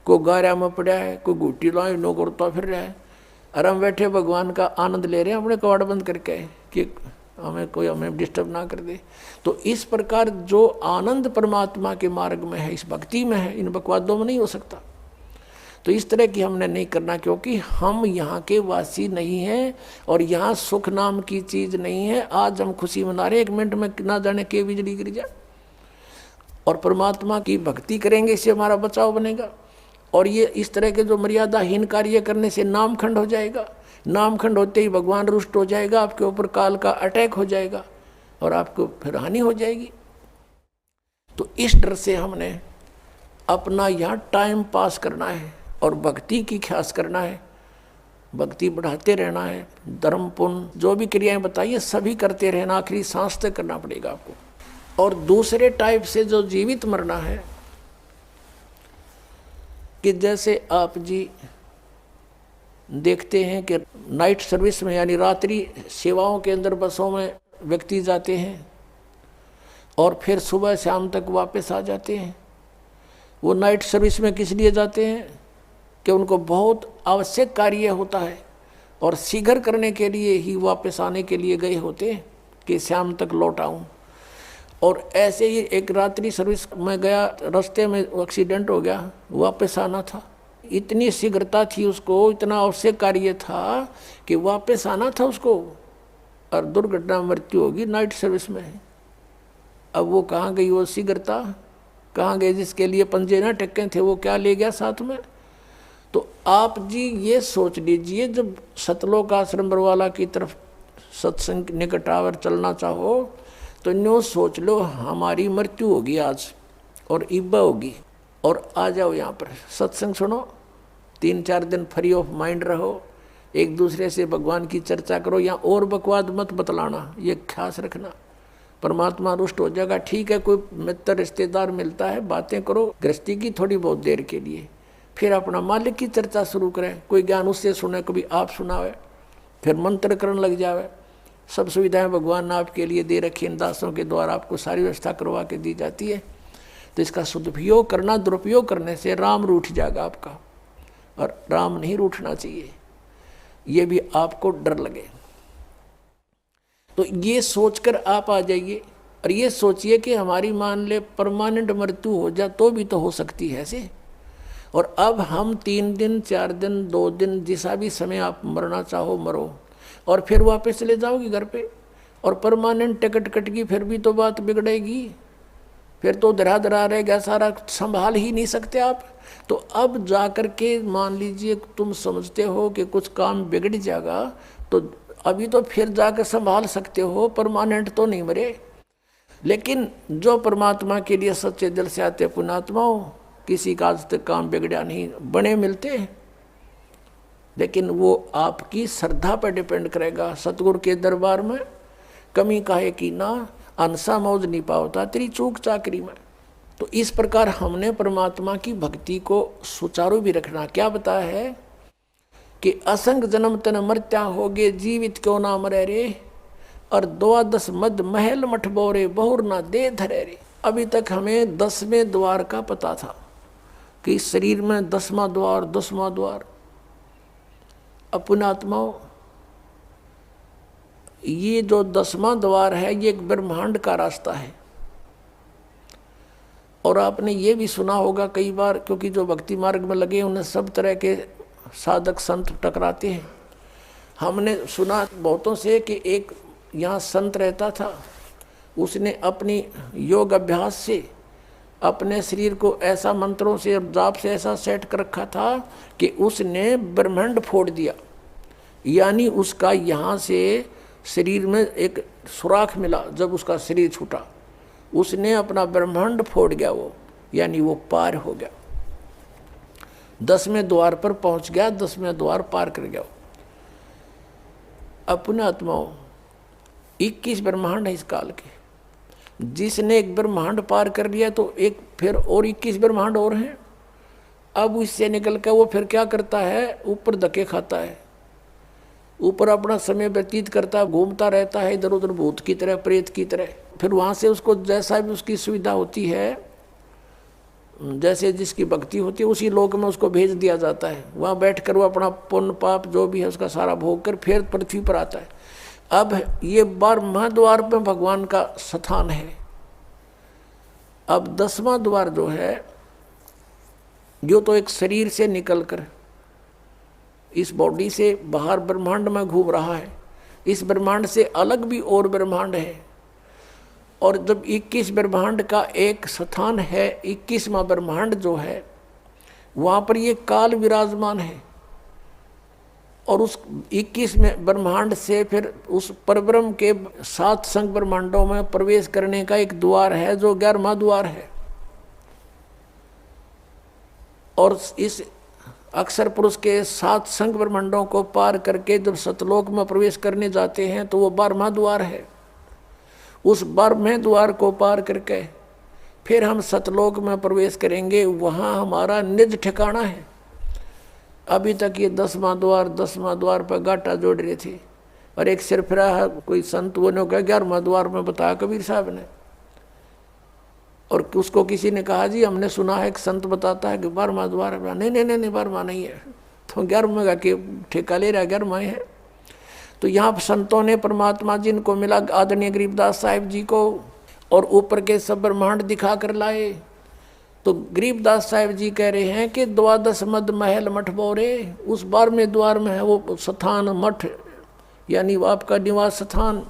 कोई गारा में पड़ा है, कोई घूटी लाई नो करता फिर रहा है, और हम बैठे भगवान का आनंद ले रहे हैं अपने कवाड़ बंद करके कि हमें डिस्टर्ब ना कर दे। तो इस प्रकार जो आनंद परमात्मा के मार्ग में है, इस भक्ति में है, इन बकवादों में नहीं हो सकता। तो इस तरह की हमने नहीं करना, क्योंकि हम यहाँ के वासी नहीं हैं और यहाँ सुख नाम की चीज़ नहीं है। आज हम खुशी मना रहे, 1 मिनट में ना जाने के बिजली गिर जाए, और परमात्मा की भक्ति करेंगे, इससे हमारा बचाव बनेगा। और ये इस तरह के जो मर्यादाहीन कार्य करने से नामखंड हो जाएगा, नामखंड होते ही भगवान रुष्ट हो जाएगा, आपके ऊपर काल का अटैक हो जाएगा और आपको फिर हानि हो जाएगी। तो इस डर से हमने अपना यहाँ टाइम पास करना है और भक्ति की ख्यास करना है, भक्ति बढ़ाते रहना है, धर्म पुण्य जो भी क्रियाएं बताइए सभी करते रहना, आखिरी सांस तक करना पड़ेगा आपको। और दूसरे टाइप से जो जीवित मरना है कि जैसे आप जी देखते हैं कि नाइट सर्विस में यानी रात्रि सेवाओं के अंदर बसों में व्यक्ति जाते हैं और फिर सुबह शाम तक वापस आ जाते हैं। वो नाइट सर्विस में किस लिए जाते हैं कि उनको बहुत आवश्यक कार्य होता है और शीघ्र करने के लिए ही वापस आने के लिए गए होते हैं कि शाम तक लौट आऊं। और ऐसे ही एक रात्रि सर्विस में गया, रास्ते में एक्सीडेंट हो गया, वापस आना था, इतनी शीघ्रता थी उसको, इतना आवश्यक कार्य था कि वापस आना था उसको, और दुर्घटना मृत्यु होगी नाइट सर्विस में। अब वो कहाँ गई वो शीघ्रता, कहाँ गए जिसके लिए पंजे ना टक्के थे, वो क्या ले गया साथ में। तो आप जी ये सोच लीजिए, जब सतलोक आश्रम बरवाला की तरफ सत्संग निकट आवर चलना चाहो तो न्यू सोच लो हमारी मृत्यु होगी आज और इब्बा होगी, और आ जाओ यहाँ पर सत्संग सुनो, 3-4 दिन फ्री ऑफ माइंड रहो, एक दूसरे से भगवान की चर्चा करो, या और बकवाद मत बतलाना, ये ख्यास रखना, परमात्मा रुष्ट हो जाएगा। ठीक है, कोई मित्र रिश्तेदार मिलता है, बातें करो गृहस्थी की थोड़ी बहुत देर के लिए, फिर अपना मालिक की चर्चा शुरू करें, कोई ज्ञान उससे सुने, कभी आप सुनावे, फिर मंत्र करने लग जावे। सब सुविधाएं भगवान ने आपके लिए दे रखी, इन दासों के द्वारा आपको सारी व्यवस्था करवा के दी जाती है। तो इसका सदुपयोग करना, दुरुपयोग करने से राम रूठ जाएगा आपका, और राम नहीं रूठना चाहिए, ये भी आपको डर लगे। तो ये सोचकर आप आ जाइए और ये सोचिए कि हमारी मान ले परमानेंट मृत्यु हो जाए तो भी तो हो सकती है ऐसे। और अब हम 3 दिन 4 दिन 2 दिन जिसा भी समय आप मरना चाहो मरो, और फिर वापस चले जाओगे घर पे, और परमानेंट टिकट कटगी फिर भी तो बात बिगड़ेगी, फिर तो धरा धरा रहेगा, सारा संभाल ही नहीं सकते आप। तो अब जा कर के मान लीजिए तुम समझते हो कि कुछ काम बिगड़ जाएगा, तो अभी तो फिर जाकर संभाल सकते हो, परमानेंट तो नहीं मरे। लेकिन जो परमात्मा के लिए सच्चे दिल से आते पुण्यात्माओं, किसी का आज तक काम बिगड़ा नहीं, बने मिलते हैं, लेकिन वो आपकी श्रद्धा पर डिपेंड करेगा। सतगुरु के दरबार में कमी काहे की ना, अनसा मौज नहीं पावता तेरी चूक चाकरी में। तो इस प्रकार हमने परमात्मा की भक्ति को सुचारू भी रखना। क्या बताया है कि असंग जन्म तन मर्त्या होगे, जीवित क्यों ना मरे रे, और 12 मद महल मठ बोरे, बहुर ना दे धरे रे। अभी तक हमें 10वें द्वार का पता था कि शरीर में 10वां द्वार 10वां द्वार। पुण्यात्माओं, ये जो 10वां द्वार है ये एक ब्रह्मांड का रास्ता है। और आपने ये भी सुना होगा कई बार, क्योंकि जो भक्ति मार्ग में लगे उन्हें सब तरह के साधक संत टकराते हैं। हमने सुना बहुतों से कि एक यहाँ संत रहता था, उसने अपनी योग अभ्यास से अपने शरीर को ऐसा मंत्रों से और जाप से ऐसा सेट कर रखा था कि उसने ब्रह्मांड फोड़ दिया। यानी उसका यहाँ से शरीर में एक सुराख मिला, जब उसका शरीर छूटा उसने अपना ब्रह्मांड फोड़ गया वो, यानी वो पार हो गया, 10वें द्वार पर पहुँच गया, 10वें द्वार पार कर गया। अपने आत्माओं 21 ब्रह्मांड है इस काल के, जिसने एक ब्रह्मांड पार कर लिया तो एक फिर और 21 ब्रह्मांड और हैं। अब उससे निकल कर वो फिर क्या करता है, ऊपर धक्के खाता है। ऊपर अपना समय व्यतीत करता, घूमता रहता है इधर उधर भूत की तरह, प्रेत की तरह। फिर वहाँ से उसको जैसा भी उसकी सुविधा होती है, जैसे जिसकी भक्ति होती है, उसी लोक में उसको भेज दिया जाता है। वहाँ बैठकर वो अपना पुण्य पाप जो भी है उसका सारा भोग कर फिर पृथ्वी पर आता है। अब ये 12वां द्वार में भगवान का स्थान है। अब 10वां द्वार जो है, जो तो एक शरीर से निकलकर इस बॉडी से बाहर ब्रह्मांड में घूम रहा है। इस ब्रह्मांड से अलग भी और ब्रह्मांड है, और जब 21 ब्रह्मांड का एक स्थान है, 21वां ब्रह्मांड जो है, वहाँ पर ये काल विराजमान है। और उस 21वें ब्रह्मांड से फिर उस परब्रह्म के 7 संग ब्रह्मांडों में प्रवेश करने का एक द्वार है, जो 11वां द्वार है। और इस अक्षर पुरुष के 7 संग ब्रह्मांडों को पार करके जब सतलोक में प्रवेश करने जाते हैं तो वो 12वां द्वार है। उस 12वें द्वार को पार करके फिर हम सतलोक में प्रवेश करेंगे, वहाँ हमारा निज ठिकाना है। अभी तक ये 10वां द्वार पर गाटा जोड़ रहे थे, और एक सिरफिरा है कोई संत, वो ने कहा 11वां द्वार में बताया कबीर साहब ने। और उसको किसी ने कहा जी हमने सुना है एक संत बताता है कि 12वां द्वार है। नहीं नहीं नहीं, 12वां नहीं है, तो 11वें का के ठेका ले रहा, 11वां है। तो यहाँ संतों ने परमात्मा जिनको मिला आदरणीय गरीबदास साहिब जी को, और ऊपर के सब ब्रह्मांड दिखा कर लाए। तो गरीबदास साहिब जी कह रहे हैं कि 12 मद महल मठ बोरे, उस 12वें द्वार में है वो स्थान मठ, यानी वो आपका निवास स्थान।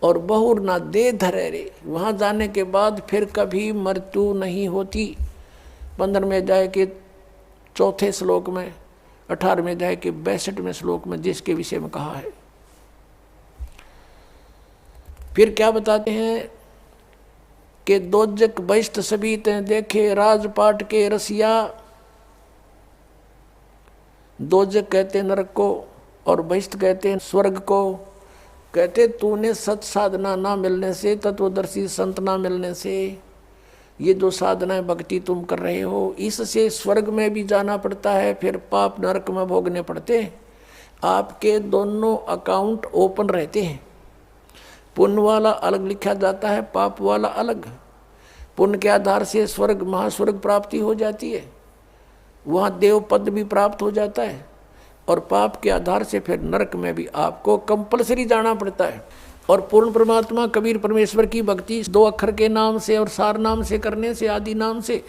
और बहुर ना दे धरे रे, वहाँ जाने के बाद फिर कभी मृत्यु नहीं होती। 15वें अध्याय के 4 श्लोक में, 18वें अध्याय के 62वें श्लोक में जिसके विषय में कहा है। फिर क्या बताते हैं कि दोजक बहिष्ठ सभी ते देखे राजपाट के रसिया। दोजक कहते हैं नरक को, और बहिष्ठ कहते हैं स्वर्ग को। कहते तूने सत साधना ना मिलने से, तत्वदर्शी संत ना मिलने से, ये जो साधनाएं भक्ति तुम कर रहे हो, इससे स्वर्ग में भी जाना पड़ता है, फिर पाप नरक में भोगने पड़ते हैं। आपके दोनों अकाउंट ओपन रहते हैं। पुण्य वाला अलग लिखा जाता है, पाप वाला अलग। पुण्य के आधार से स्वर्ग महास्वर्ग प्राप्ति हो जाती है, वहाँ देव पद भी प्राप्त हो जाता है। और पाप के आधार से फिर नरक में भी आपको कंपलसरी जाना पड़ता है। और पूर्ण परमात्मा कबीर परमेश्वर की भक्ति 2 अक्षर के नाम से और सार नाम से करने से, आदि नाम से,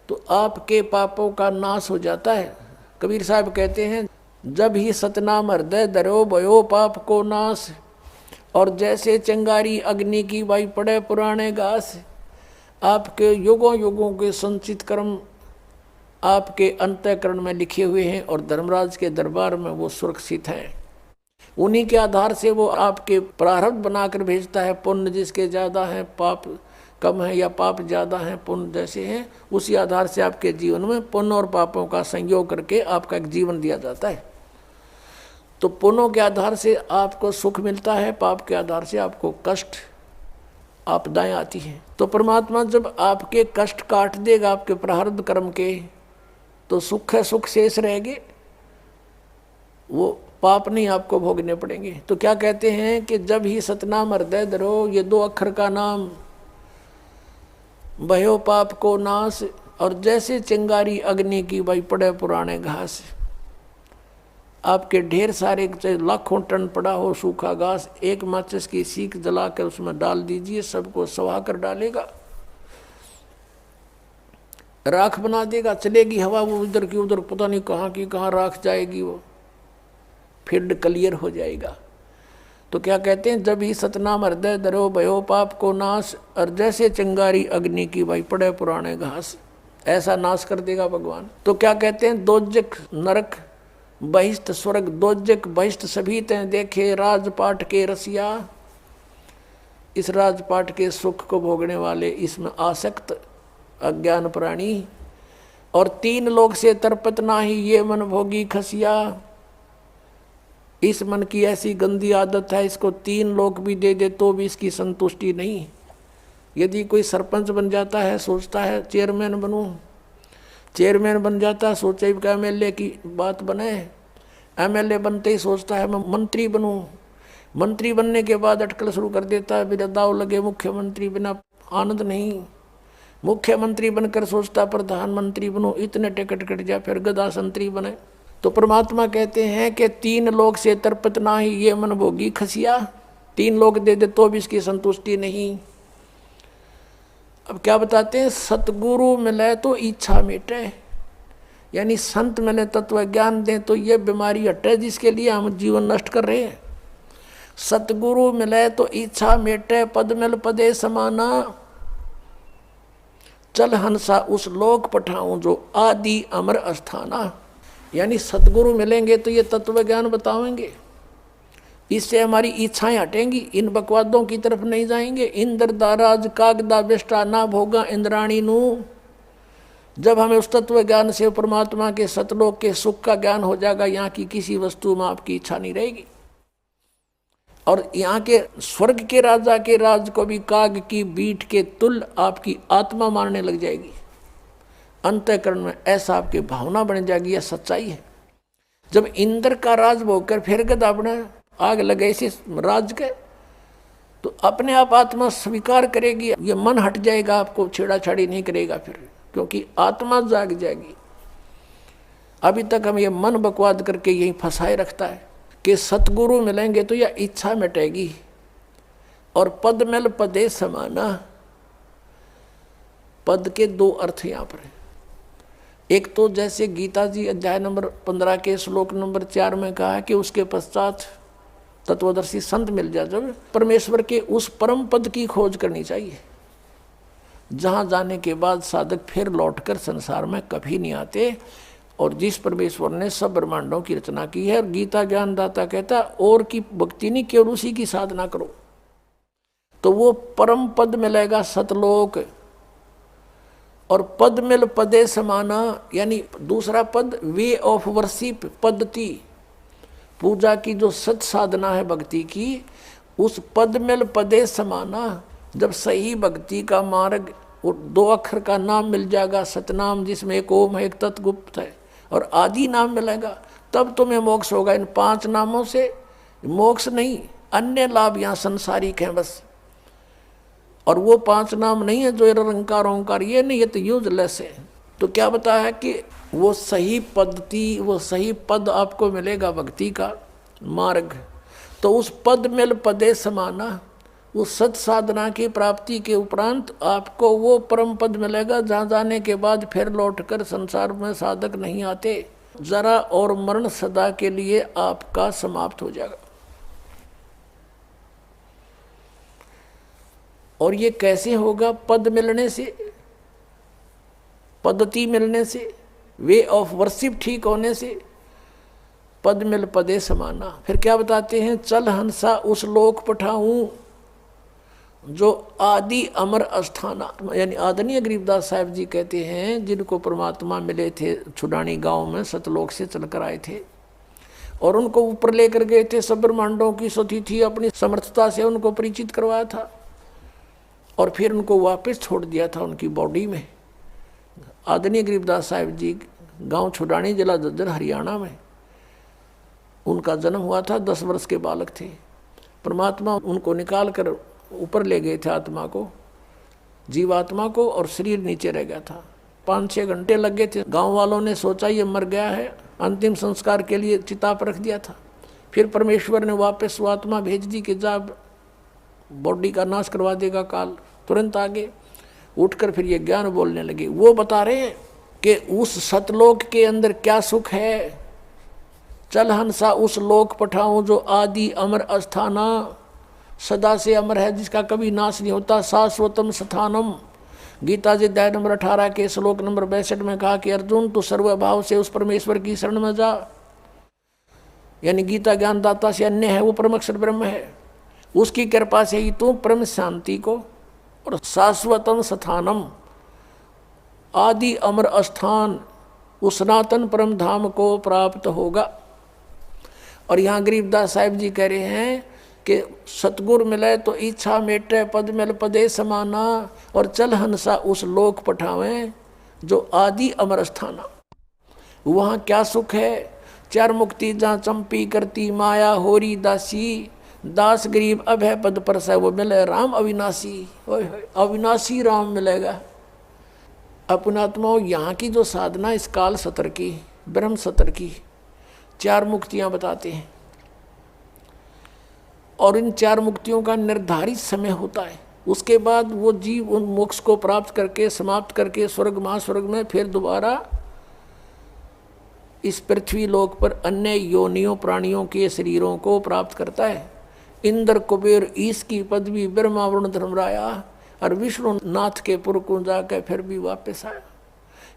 तो आपके पापों का नाश हो जाता है। कबीर साहब कहते हैं जब ही सतनाम हृदय धरो भयो पाप को नाश। और जैसे चिंगारी अग्नि की वाई पड़े पुराने घास, आपके युगों युगों के संचित कर्म आपके अंतःकरण में लिखे हुए हैं, और धर्मराज के दरबार में वो सुरक्षित हैं। उन्हीं के आधार से वो आपके प्रारब्ध बनाकर भेजता है। पुण्य जिसके ज़्यादा हैं, पाप कम है, या पाप ज़्यादा हैं पुण्य जैसे हैं, उसी आधार से आपके जीवन में पुण्य और पापों का संयोग करके आपका एक जीवन दिया जाता है। तो पुण्यों के आधार से आपको सुख मिलता है, पाप के आधार से आपको कष्ट आपदाएं आती हैं। तो परमात्मा जब आपके कष्ट काट देगा आपके प्रारब्ध कर्म के, तो सुख है, सुख शेष रहेंगे, वो पाप नहीं आपको भोगने पड़ेंगे। तो क्या कहते हैं कि जब ही सतनाम हृदय धरो, ये 2 अक्षर का नाम, भयो पाप को नाश। और जैसे चिंगारी अग्नि की भाई पड़े पुराने घास, आपके ढेर सारे लाखों टन पड़ा हो सूखा घास, एक माचिस की सीख जलाकर उसमें डाल दीजिए, सबको सवा कर डालेगा, राख बना देगा। चलेगी हवा वो उधर की उधर, पता नहीं कहाँ की कहाँ राख जाएगी, वो फील्ड क्लियर हो जाएगा। तो क्या कहते हैं जब ही सतनाम हृदय धरो भयो पाप को नाश। और जैसे चिंगारी अग्नि की भाई पड़े पुराने घास, ऐसा नाश कर देगा भगवान। तो क्या कहते हैं दोजक नरक बहिष्ठ स्वर्ग, दोजक बहिष्ठ सभी ते देखे राजपाट के रसिया। इस राजपाट के सुख को भोगने वाले, इसमें आसक्त अज्ञान प्राणी। और 3 लोग से तरपत नाही ये मन भोगी खसिया। इस मन की ऐसी गंदी आदत है, इसको 3 लोग भी दे दे तो भी इसकी संतुष्टि नहीं। यदि कोई सरपंच बन जाता है, सोचता है चेयरमैन बनूं, चेयरमैन बन जाता है, सोचे क्या MLA की बात बने। एमएलए बनते ही सोचता है मैं मंत्री बनूं, मंत्री बनने के बाद अटकल शुरू कर देता है, बिना दाव लगे मुख्यमंत्री बिना आनंद नहीं, मुख्यमंत्री बनकर सोचता प्रधानमंत्री बनूं, इतने टिकट कट जाए, फिर गदा संतरी बने। तो परमात्मा कहते हैं कि 3 लोक से तर्पत ना ही ये मन भोगी खसिया, 3 लोक दे दे तो भी इसकी संतुष्टि नहीं। अब क्या बताते हैं, सतगुरु मिले तो इच्छा मिटे, यानी संत मिले तत्व ज्ञान दें तो ये बीमारी हटे जिसके लिए हम जीवन नष्ट कर रहे हैं। सतगुरु मिले तो इच्छा मिटे, पद मिल पदे समाना, चल हंसा उस लोक पठाऊं जो आदि अमर अस्थाना। यानी सतगुरु मिलेंगे तो ये तत्व ज्ञान बताएंगे, इससे हमारी इच्छाएं हटेंगी, इन बकवादों की तरफ नहीं जाएंगे। इंद्र दाराज कागदा बेष्टा ना भोगा इंद्राणी नू। जब हमें उस तत्व ज्ञान से परमात्मा के सतलोक के सुख का ज्ञान हो जाएगा, यहाँ की किसी वस्तु में आपकी इच्छा नहीं रहेगी। और यहाँ के स्वर्ग के राजा के राज को भी काग की बीट के तुल्य आपकी आत्मा मारने लग जाएगी। अंतःकरण में ऐसा आपकी भावना बन जाएगी, यह सच्चाई है। जब इंद्र का राज भोगकर फिर गदा बना, आग लगे इसे राज के, तो अपने आप आत्मा स्वीकार करेगी, ये मन हट जाएगा, आपको छेड़ाछाड़ी नहीं करेगा फिर, क्योंकि आत्मा जाग जाएगी। अभी तक हम ये मन बकवाद करके यही फंसाए रखता है कि सतगुरु मिलेंगे तो यह इच्छा मिटेगी, और पद मिल पदे समाना। पद के 2 अर्थ यहाँ पर है। एक तो जैसे गीता जी अध्याय नंबर 15 के श्लोक नंबर 4 में कहा है कि उसके पश्चात तत्वदर्शी संत मिल जाए, जब परमेश्वर के उस परम पद की खोज करनी चाहिए, जहाँ जाने के बाद साधक फिर लौटकर संसार में कभी नहीं आते, और जिस परमेश्वर ने सब ब्रह्मांडों की रचना की है। और गीता ज्ञानदाता कहता और की भक्ति नहीं, केवल उसी की साधना करो तो वो परम पद मिलेगा, सतलोक। और पद मिल पदे समाना, यानी दूसरा पद वे ऑफ वर्शिप, पद्धति, पूजा की जो सत साधना है भक्ति की, उस पद मिल पदे समाना। जब सही भक्ति का मार्ग, 2 अक्षर का नाम मिल जाएगा, सतनाम, जिसमें एक ओम है, एक तत्गुप्त है, और आदि नाम मिलेगा, तब तुम्हें मोक्ष होगा। इन 5 नामों से मोक्ष नहीं, अन्य लाभ यहाँ संसारिक हैं बस। और वो 5 नाम नहीं है जो निरंकार ओंकार, ये नहीं, ये तो यूजलेस है। तो क्या बताया है कि वो सही पद्धति, वो सही पद आपको मिलेगा भक्ति का मार्ग, तो उस पद मिल पदे समाना, उस सत साधना की प्राप्ति के उपरांत आपको वो परम पद मिलेगा, जहाँ जाने के बाद फिर लौटकर संसार में साधक नहीं आते। जरा और मरण सदा के लिए आपका समाप्त हो जाएगा। और ये कैसे होगा? पद मिलने से, पद्धति मिलने से, वे ऑफ वर्शिप ठीक होने से। पद मिल पदे समाना। फिर क्या बताते हैं? चल हंसा उस लोक पठाऊं जो आदि अमर अस्थाना, यानी आदरणीय गरीबदास साहब जी कहते हैं, जिनको परमात्मा मिले थे छुडानी गांव में, सतलोक से चलकर आए थे और उनको ऊपर लेकर गए थे, सब ब्रह्मांडों की सती थी, अपनी समर्थता से उनको परिचित करवाया था और फिर उनको वापस छोड़ दिया था उनकी बॉडी में। आदरणीय गरीबदास साहब जी गांव छुडानी, जिला झज्जर, हरियाणा में उनका जन्म हुआ था। 10 वर्ष के बालक थे। परमात्मा उनको निकाल कर ऊपर ले गए थे, आत्मा को, जीवात्मा को, और शरीर नीचे रह गया था। 5-6 घंटे लग गए थे। गांव वालों ने सोचा ये मर गया है, अंतिम संस्कार के लिए चिता पर रख दिया था। फिर परमेश्वर ने वापस वो आत्मा भेज दी कि जा बॉडी का नाश करवा देगा काल। तुरंत आगे उठकर फिर ये ज्ञान बोलने लगे। वो बता रहे हैं कि उस सतलोक के अंदर क्या सुख है। चल हंसा उस लोक पठाऊं जो आदि अमर अस्थाना, सदा से अमर है, जिसका कभी नाश नहीं होता। शाश्वतम स्थानम। गीता जी अध्याय नंबर 18 के श्लोक नंबर 62 में कहा कि अर्जुन तू सर्वभाव से उस परमेश्वर की शरण में जा। यानी गीता ज्ञानदाता से अन्य है, वो परम अक्षर ब्रह्म है। उसकी कृपा से ही तू परम शांति को और शाश्वतम स्थानम, आदि अमर अस्थान, उस सनातन परम धाम को प्राप्त होगा। और यहाँ गरीबदास साहिब जी कह रहे हैं कि सतगुरु मिले तो इच्छा मेटे, पद मिल पदे समाना, और चल हंसा उस लोक पठावें जो आदि अमर स्थाना। वहाँ क्या सुख है? चार मुक्ति जहाँ चंपी करती माया होरी दासी, दास गरीब अभय पद पर से वो मिले राम अविनाशी। ओए होए, अविनाशी राम मिलेगा। अपनात्माओं, यहाँ की जो साधना इस काल सत्र की, ब्रह्म सत्र की चार मुक्तियाँ बताते हैं, और इन चार मुक्तियों का निर्धारित समय होता है। उसके बाद वो जीव उन मोक्ष को प्राप्त करके समाप्त करके स्वर्ग महास्वर्ग में फिर दोबारा इस पृथ्वी लोक पर अन्य योनियों प्राणियों के शरीरों को प्राप्त करता है। इंद्र कुबेर ईश की पदवी ब्रह्मा वरुण धर्मराया और विष्णु नाथ के पुर को जाकर फिर भी वापस आया।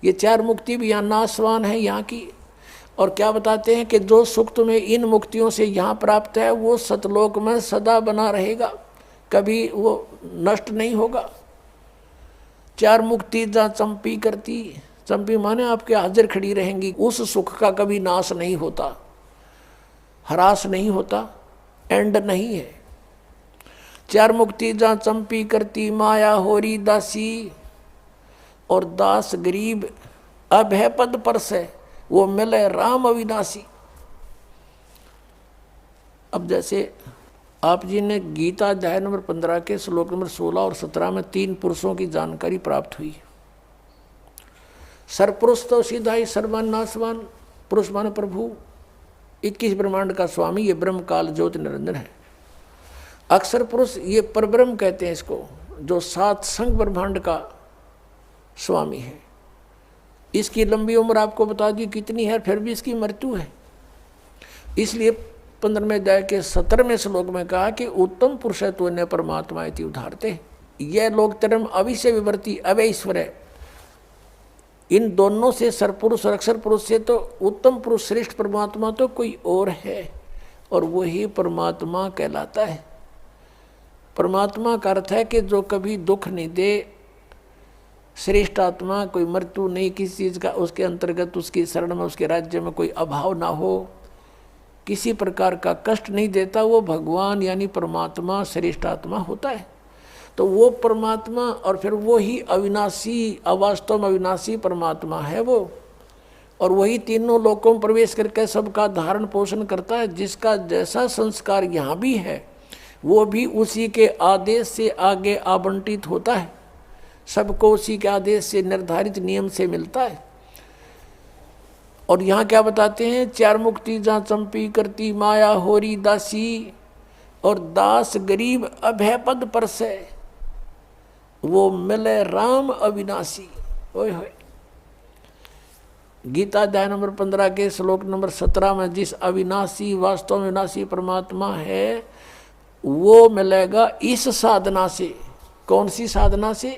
ये चार मुक्ति भी यहाँ नाशवान है यहाँ की। और क्या बताते हैं कि जो सुख तुम्हें इन मुक्तियों से यहाँ प्राप्त है वो सतलोक में सदा बना रहेगा, कभी वो नष्ट नहीं होगा। चार मुक्ति जहाँ चंपी करती, चंपी माने आपके हाजिर खड़ी रहेंगी, उस सुख का कभी नाश नहीं होता, ह्रास नहीं होता, एंड नहीं है। चार मुक्ति जहाँ चंपी करती माया होरी दासी, और दास गरीब अभय पद पर से वो मिले राम अविनाशी। अब जैसे आप जी ने गीता अध्याय नंबर 15 के श्लोक नंबर 16 और 17 में तीन पुरुषों की जानकारी प्राप्त हुई। सरपुरुष तो सीधा ही सर्वान नाशवान, पुरुष माने प्रभु, 21 ब्रह्मांड का स्वामी, ये ब्रह्म काल ज्योति निरंजन है। अक्षर पुरुष ये परब्रह्म कहते हैं इसको, जो सात संग ब्रह्मांड का स्वामी है। इसकी लंबी उम्र आपको बता दी कितनी है, फिर भी इसकी मृत्यु है। इसलिए 15वें अध्याय के 17वें श्लोक में कहा कि उत्तम पुरुष है तो परमात्मा इति उदाहरते। यह लोग तरम अविषय विवर्ती अवय ईश्वर है। इन दोनों से सरपुरुष और अक्षर पुरुष से तो उत्तम पुरुष श्रेष्ठ परमात्मा तो कोई और है, और वही परमात्मा कहलाता है। परमात्मा का अर्थ है कि जो कभी दुख नहीं दे, श्रेष्ठ आत्मा, कोई मृत्यु नहीं किसी चीज़ का, उसके अंतर्गत उसकी शरण में उसके राज्य में कोई अभाव ना हो, किसी प्रकार का कष्ट नहीं देता, वो भगवान यानी परमात्मा श्रेष्ठ आत्मा होता है। तो वो परमात्मा और फिर वो ही अविनाशी, अवास्तव में अविनाशी परमात्मा है वो, और वही तीनों लोकों में प्रवेश करके सबका धारण पोषण करता है। जिसका जैसा संस्कार यहाँ भी है वो भी उसी के आदेश से आगे आवंटित होता है, सबको उसी के आदेश से निर्धारित नियम से मिलता है। और यहाँ क्या बताते हैं, चार मुक्ति जहाँ चंपी करती माया होरी दासी, और दास गरीब अभय पद पर से वो मिले राम अविनाशी। ओए होए, गीता अध्याय नंबर 15 के श्लोक नंबर 17 में जिस अविनाशी वास्तव में विनाशी परमात्मा है वो मिलेगा इस साधना से। कौन सी साधना से?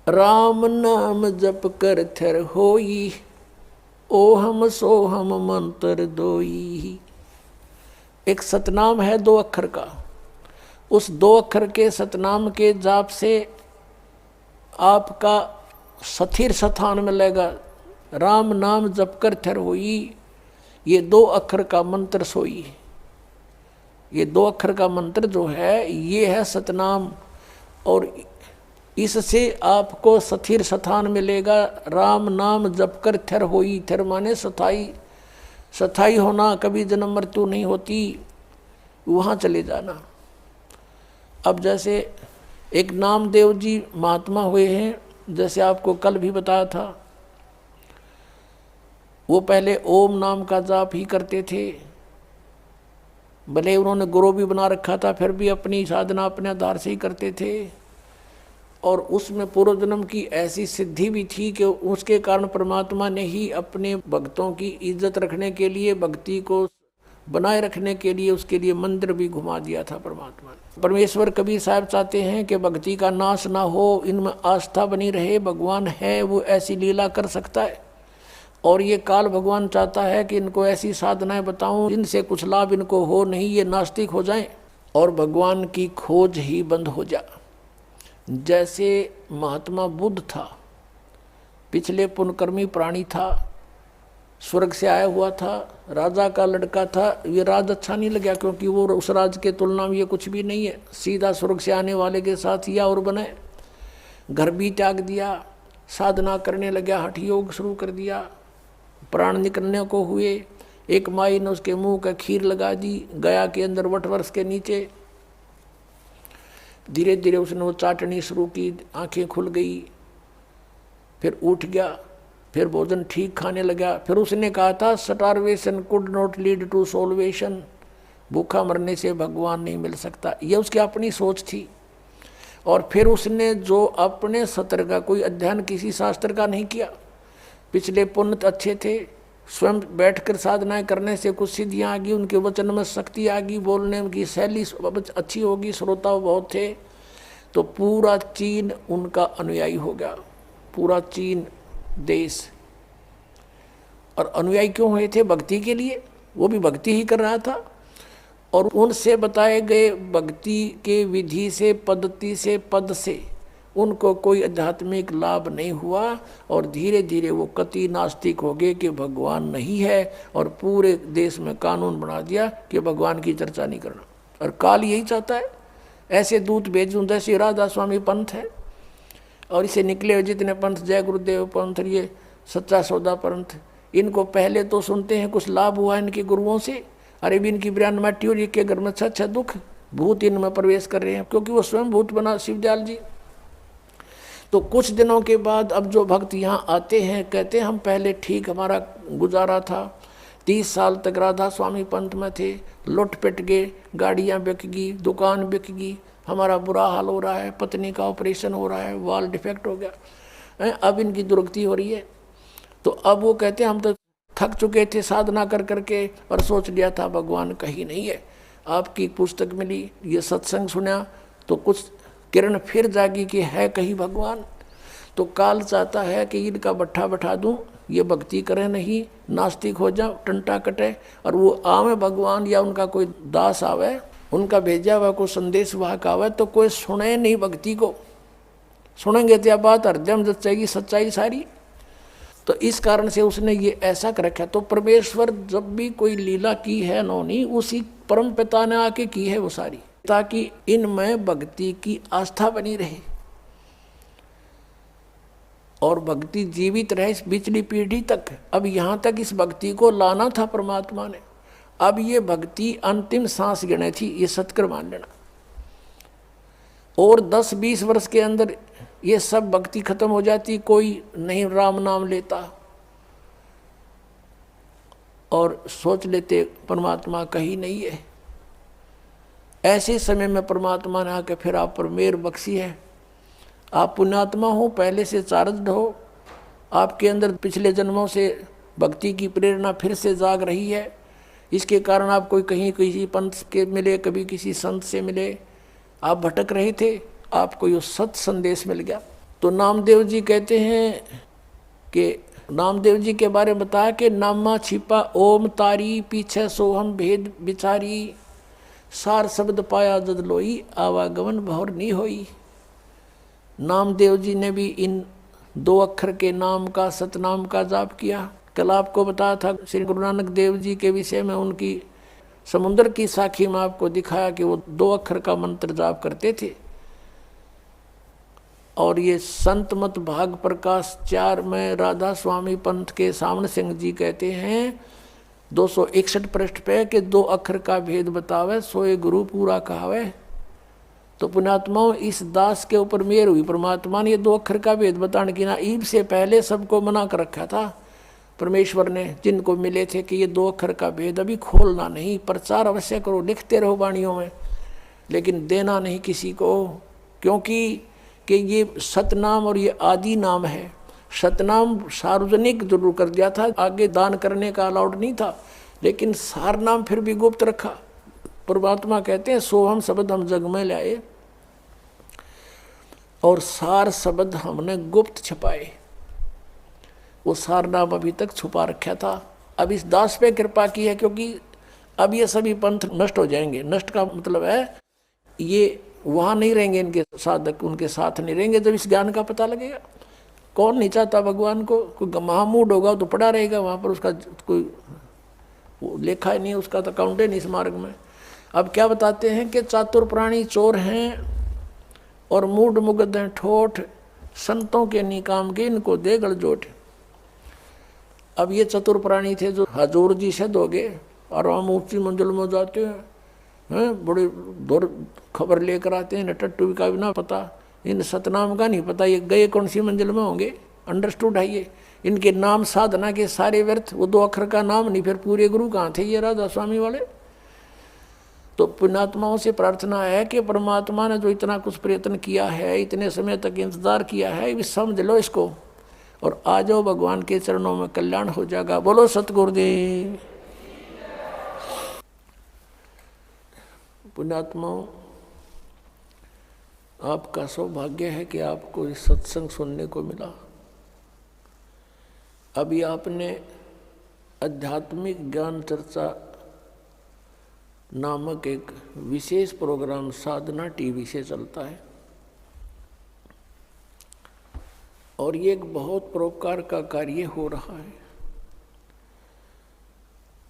राम नाम जप कर थर होई, ओहम सोहम मंत्र दोई। एक सतनाम है 2 अक्षर का, उस 2 अक्षर के सतनाम के जाप से आपका स्थिर स्थान मिलेगा। राम नाम जप कर थर होई, ये 2 अक्षर का मंत्र सोई। ये 2 अक्षर का मंत्र जो है ये है सतनाम, और इससे आपको स्थिर स्थान मिलेगा। राम नाम जप कर थर होई, थर माने स्थाई, स्थाई होना, कभी जन्म मृत्यु नहीं होती, वहाँ चले जाना। अब जैसे एक नामदेव जी महात्मा हुए हैं, जैसे आपको कल भी बताया था, वो पहले ओम नाम का जाप ही करते थे। भले उन्होंने गुरु भी बना रखा था, फिर भी अपनी साधना अपने आधार से ही करते थे, और उसमें पूर्व जन्म की ऐसी सिद्धि भी थी कि उसके कारण परमात्मा ने ही अपने भक्तों की इज्जत रखने के लिए, भक्ति को बनाए रखने के लिए उसके लिए मंदिर भी घुमा दिया था परमात्मा ने। परमेश्वर कबीर साहब चाहते हैं कि भक्ति का नाश ना हो, इनमें आस्था बनी रहे। भगवान है वो ऐसी लीला कर सकता है, और ये काल भगवान चाहता है कि इनको ऐसी साधनाएं बताऊं जिनसे कुछ लाभ इनको हो नहीं, ये नास्तिक हो जाएं और भगवान की खोज ही बंद हो जाए। जैसे महात्मा बुद्ध था, पिछले पुण्यकर्मी प्राणी था, स्वर्ग से आया हुआ था, राजा का लड़का था। ये राज अच्छा नहीं लगा, क्योंकि वो उस राज के तुलना में ये कुछ भी नहीं है। सीधा स्वर्ग से आने वाले के साथ या और बने, घर भी त्याग दिया, साधना करने लगा, हठ योग शुरू कर दिया, प्राण निकलने को हुए, एक माई ने उसके मुंह का खीर लगा दी गया के अंदर वटवर्ष के नीचे। धीरे धीरे उसने वो चाटनी शुरू की, आंखें खुल गई, फिर उठ गया, फिर भोजन ठीक खाने लगा। फिर उसने कहा था starvation could not lead to salvation, भूखा मरने से भगवान नहीं मिल सकता। ये उसकी अपनी सोच थी। और फिर उसने जो अपने सत्र का कोई अध्ययन किसी शास्त्र का नहीं किया, पिछले पुण्य अच्छे थे, स्वयं बैठकर साधनाएं करने से कुछ सिद्धियाँ आ गई, उनके वचन में शक्ति आ गई, बोलने की शैली अच्छी होगी, श्रोता बहुत थे, तो पूरा चीन उनका अनुयायी हो गया, पूरा चीन देश। और अनुयायी क्यों हुए थे? भक्ति के लिए, वो भी भक्ति ही कर रहा था। और उनसे बताए गए भक्ति के विधि से, पद्धति से, पद से उनको कोई आध्यात्मिक लाभ नहीं हुआ। और धीरे धीरे वो कति नास्तिक हो गए कि भगवान नहीं है, और पूरे देश में कानून बना दिया कि भगवान की चर्चा नहीं करना। और काल यही चाहता है, ऐसे दूत भेजूं जैसे राधा स्वामी पंथ है, और इसे निकले हुए जितने पंथ, जय गुरुदेव पंथ, ये सच्चा सौदा पंथ, इनको पहले तो सुनते हैं कुछ लाभ हुआ इनके गुरुओं से, अरे भी इनकी ब्रांड माटी और के घर में अच्छा दुख, भूत इनमें प्रवेश कर रहे हैं, क्योंकि वो स्वयं भूत बना शिवदयाल जी। तो कुछ दिनों के बाद अब जो भक्त यहाँ आते हैं, कहते हैं हम पहले ठीक हमारा गुजारा था, 30 साल तक राधा स्वामी पंथ में थे, लुट पिट गए, गाड़ियाँ बिक गई, दुकान बिक गई, हमारा बुरा हाल हो रहा है, पत्नी का ऑपरेशन हो रहा है, वाल डिफेक्ट हो गया, अब इनकी दुर्गति हो रही है। तो अब वो कहते हैं हम तो थक चुके थे साधना कर करके, और सोच लिया था भगवान कहीं नहीं है। आपकी पुस्तक मिली, ये सत्संग सुना, तो कुछ किरण फिर जागी कि है कहीं भगवान। तो काल चाहता है कि इनका बट्ठा बैठा दूं, ये भक्ति करें नहीं, नास्तिक हो जाओ, टंटा कटे, और वो आवे भगवान या उनका कोई दास आवे, उनका भेजा हुआ कोई संदेश वाहक आवे, तो कोई सुने नहीं भक्ति को। सुनेंगे तो बात हरदम जचेगी सच्चाई सारी। तो इस कारण से उसने ये ऐसा कर रखा। तो परमेश्वर जब भी कोई लीला की है नौनी, उसी परम पिता ने आके की है वो सारी, ताकि इनमें भक्ति की आस्था बनी रहे और भक्ति जीवित रहे इस पिछली पीढ़ी तक। अब यहाँ तक इस भक्ति को लाना था परमात्मा ने। अब ये भक्ति अंतिम सांस गिने थी, ये सत्कर मान लेना। और 10-20 वर्ष के अंदर ये सब भक्ति खत्म हो जाती, कोई नहीं राम नाम लेता, और सोच लेते परमात्मा कहीं नहीं है। ऐसे समय में परमात्मा ने आके फिर आप पर मेहर बख्शी है। आप पुण्यात्मा हो, पहले से चार्जड हो, आपके अंदर पिछले जन्मों से भक्ति की प्रेरणा फिर से जाग रही है। इसके कारण आप कोई कहीं किसी पंथ के मिले, कभी किसी संत से मिले, आप भटक रहे थे, आपको ये सत संदेश मिल गया। तो नामदेव जी कहते हैं कि नामदेव जी के बारे में बताया कि नामा छिपा ओम तारी, पीछे सोहम भेद बिचारी, सार शब्द पाया जद लोई, आवागमन भौर नहीं होई। नामदेव जी ने भी इन 2 अक्षर के नाम का, सतनाम का जाप किया। कल आपको बताया था श्री गुरु नानक देव जी के विषय में, उनकी समुद्र की साखी में आपको दिखाया कि वो 2 अक्षर का मंत्र जाप करते थे। और ये संत मत भाग प्रकाश 4 में राधा स्वामी पंथ के सामने सिंह जी कहते हैं 261 पृष्ठ पे कि 2 अक्षर का भेद बतावे, सोए गुरु पूरा कहावे। तो पुण्यात्माओं, इस दास के ऊपर मेहर हुई परमात्मा ने ये 2 अक्षर का भेद बताने की। ना ईब से पहले सबको मना कर रखा था परमेश्वर ने, जिनको मिले थे कि ये 2 अक्षर का भेद अभी खोलना नहीं, प्रचार अवश्य करो, लिखते रहो वाणियों में, लेकिन देना नहीं किसी को, क्योंकि कि ये सतनाम और ये आदि नाम है। सतनाम सार्वजनिक जरूर कर दिया था, आगे दान करने का अलाउड नहीं था, लेकिन सार नाम फिर भी गुप्त रखा। परमात्मा कहते हैं सोहम शब्द हम जग में लाए और सार शब्द हमने गुप्त छुपाए। वो सार नाम अभी तक छुपा रखा था। अब इस दास पे कृपा की है, क्योंकि अब ये सभी पंथ नष्ट हो जाएंगे। नष्ट का मतलब है ये वहाँ नहीं रहेंगे, इनके साधक उनके साथ नहीं रहेंगे। जब इस ज्ञान का पता लगेगा, कौन नहीं चाहता भगवान को? कोई महामूड होगा तो पड़ा रहेगा वहाँ पर, उसका कोई लेखा ही नहीं, उसका तो अकाउंट है नहीं इस मार्ग में। अब क्या बताते हैं कि चातुर प्राणी चोर हैं और मूड मुगद हैं ठोठ, संतों के निकाम के इनको दे गलजोट। अब ये चतुर प्राणी थे जो हजूर जी से दोगे और हम ऊंची मंजिल में जाते हैं, बड़े दूर खबर लेकर आते हैं, टट्टू का भी ना पता, इन सतनाम का नहीं पता, ये गए कौन सी मंजिल में होंगे। अंडरस्टूड है ये। इनके नाम साधना के सारे व्यर्थ, वो 2 अक्षर का नाम नहीं, फिर पूरे गुरु कहाँ थे ये राधा स्वामी वाले। तो पुण्यात्माओं से प्रार्थना है कि परमात्मा ने जो इतना कुछ प्रयत्न किया है, इतने समय तक इंतजार किया है, ये समझ लो इसको और आ जाओ भगवान के चरणों में, कल्याण हो जाएगा। बोलो सतगुरुदेव। पुण्यात्माओं, आपका सौभाग्य है कि आपको इस सत्संग सुनने को मिला। अभी आपने आध्यात्मिक ज्ञान चर्चा नामक एक विशेष प्रोग्राम साधना टीवी से चलता है और ये एक बहुत परोपकार का कार्य हो रहा है।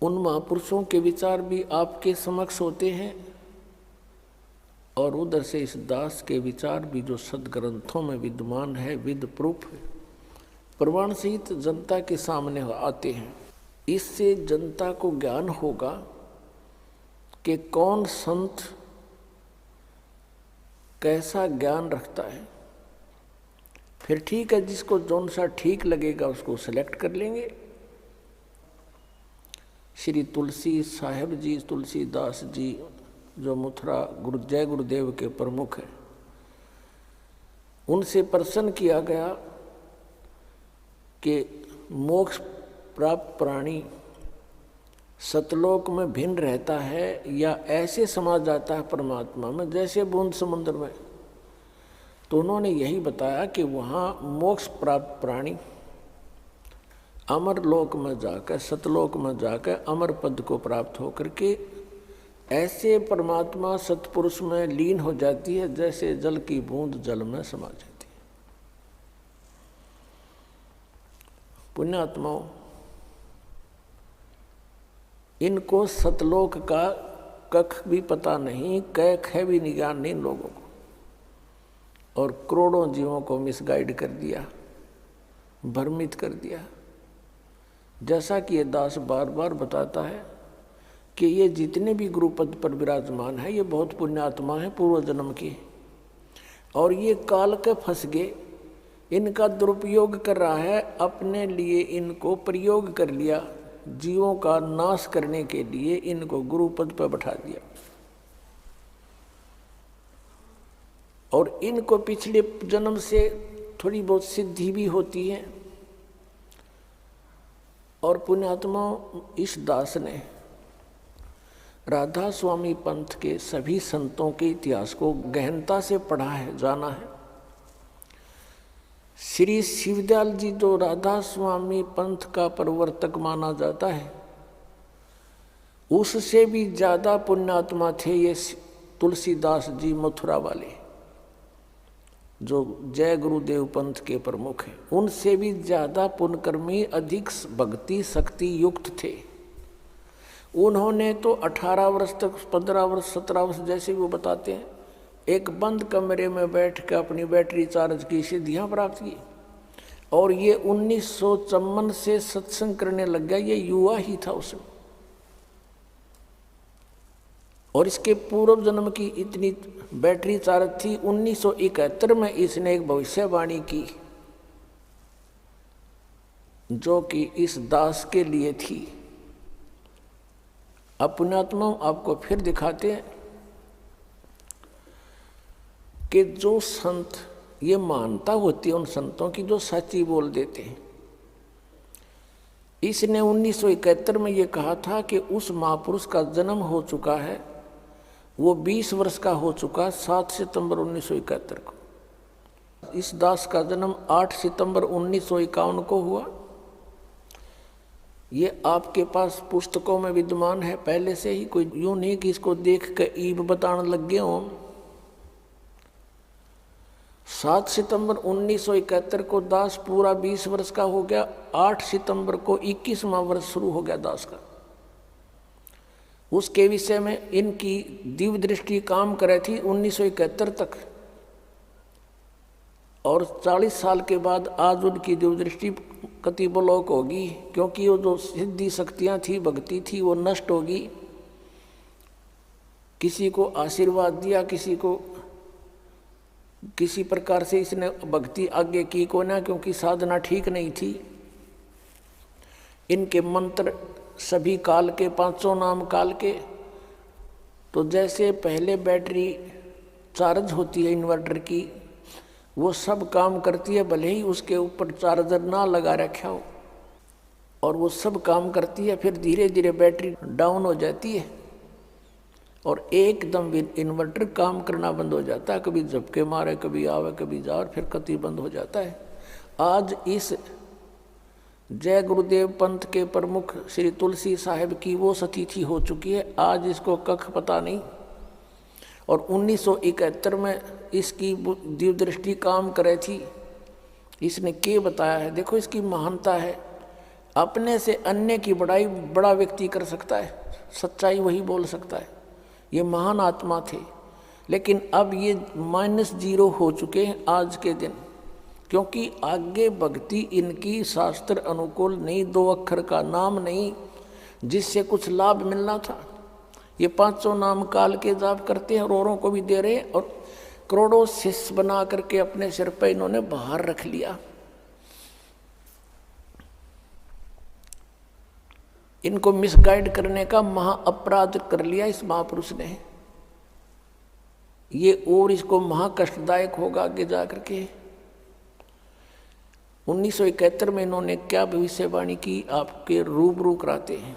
उन महापुरुषों के विचार भी आपके समक्ष होते हैं और उधर से इस दास के विचार भी जो सदग्रंथों में विद्यमान है, विद प्रूफ प्रमाण सहित जनता के सामने आते हैं। इससे जनता को ज्ञान होगा कि कौन संत कैसा ज्ञान रखता है। फिर ठीक है, जिसको जौन सा ठीक लगेगा उसको सेलेक्ट कर लेंगे। श्री तुलसी साहेब जी, तुलसीदास जी जो मथुरा जय गुरुदेव के प्रमुख हैं, उनसे प्रश्न किया गया कि मोक्ष प्राप्त प्राणी सतलोक में भिन्न रहता है या ऐसे समा जाता है परमात्मा में जैसे बूंद समुद्र में। तो उन्होंने यही बताया कि वहाँ मोक्ष प्राप्त प्राणी अमर लोक में जाकर, सतलोक में जाकर अमर पद को प्राप्त होकर के ऐसे परमात्मा सतपुरुष में लीन हो जाती है जैसे जल की बूंद जल में समा जाती है। पुण्यात्माओं, इनको सतलोक का कख भी पता नहीं, कैख है भी निज्ञान नहीं इन लोगों को, और करोड़ों जीवों को मिसगाइड कर दिया, भ्रमित कर दिया। जैसा कि ये दास बार बार बताता है कि ये जितने भी गुरुपद पर विराजमान है ये बहुत पुण्यात्मा है पूर्व जन्म की, और ये काल के फंस गए, इनका दुरुपयोग कर रहा है, अपने लिए इनको प्रयोग कर लिया, जीवों का नाश करने के लिए इनको गुरुपद पर बैठा दिया। और इनको पिछले जन्म से थोड़ी बहुत सिद्धि भी होती है। और पुण्यात्मा, इस दास ने राधा स्वामी पंथ के सभी संतों के इतिहास को गहनता से पढ़ा है, जाना है। श्री शिवदयाल जी जो राधा स्वामी पंथ का प्रवर्तक माना जाता है, उससे भी ज़्यादा पुण्यात्मा थे ये तुलसीदास जी मथुरा वाले जो जय गुरुदेव पंथ के प्रमुख हैं। उनसे भी ज़्यादा पुण्यकर्मी, अधिक भक्ति शक्ति युक्त थे। उन्होंने तो 18 वर्ष तक, 15 वर्ष, 17 वर्ष जैसे वो बताते हैं, एक बंद कमरे में बैठ कर अपनी बैटरी चार्ज की सिद्धियाँ प्राप्त की। और ये 1954 से सत्संग करने लग गया, ये युवा ही था उसमें। और इसके पूर्व जन्म की इतनी बैटरी चार्ज थी। 1971 में इसने एक भविष्यवाणी की जो कि इस दास के लिए थी। अब पुण्यात्मा आपको फिर दिखाते हैं कि जो संत, ये मानता होती है उन संतों की जो सच्ची बोल देते हैं। इसने 1971 में ये कहा था कि उस महापुरुष का जन्म हो चुका है, वो 20 वर्ष का हो चुका, 7 सितंबर 1971 को। इस दास का जन्म 8 सितंबर 1951 को हुआ। ये आपके पास पुस्तकों में विद्यमान है पहले से ही, कोई यूँ नहीं कि इसको देख कर ईब बताने लग गए हों। 7 सितंबर 1971 को दास पूरा 20 वर्ष का हो गया। 8 सितंबर को 21वां वर्ष शुरू हो गया दास का। उसके विषय में इनकी दिव्य दृष्टि काम करे थी 1971 तक। और 40 साल के बाद आज उनकी जो दृष्टि कतिबलोक होगी, क्योंकि वो जो सिद्धि शक्तियाँ थी, भक्ति थी, वो नष्ट होगी। किसी को आशीर्वाद दिया, किसी को किसी प्रकार से इसने भक्ति आगे की को ना, क्योंकि साधना ठीक नहीं थी। इनके मंत्र सभी काल के, 500 नाम काल के। तो जैसे पहले बैटरी चार्ज होती है इन्वर्टर की, वो सब काम करती है, भले ही उसके ऊपर चार्जर ना लगा रखा हो, और वो सब काम करती है। फिर धीरे धीरे बैटरी डाउन हो जाती है और एकदम इन्वर्टर काम करना बंद हो जाता है। कभी झपके मारे, कभी आवे, कभी जा, और फिर कति बंद हो जाता है। आज इस जय गुरुदेव पंथ के प्रमुख श्री तुलसी साहिब की वो सतिथि हो चुकी है। आज इसको कख पता नहीं, और 1971 में इसकी दिव्य दृष्टि काम करे थी। इसने क्या बताया है, देखो इसकी महानता है। अपने से अन्य की बड़ाई बड़ा व्यक्ति कर सकता है, सच्चाई वही बोल सकता है। ये महान आत्मा थे, लेकिन अब ये -0 हो चुके हैं आज के दिन, क्योंकि आगे भक्ति इनकी शास्त्र अनुकूल नहीं, 2 अक्षर का नाम नहीं जिससे कुछ लाभ मिलना था। ये 500 नाम काल के जाप करते हैं और औरों को भी दे रहे हैं, और करोड़ों शिष्य बना करके अपने सिर पर इन्होंने बाहर रख लिया। इनको मिसगाइड करने का महा अपराध कर लिया इस महापुरुष ने। ये और इसको महा कष्टदायक होगा आगे जा करके। 1971 में इन्होंने क्या भविष्यवाणी की, आपके रूबरू कराते हैं।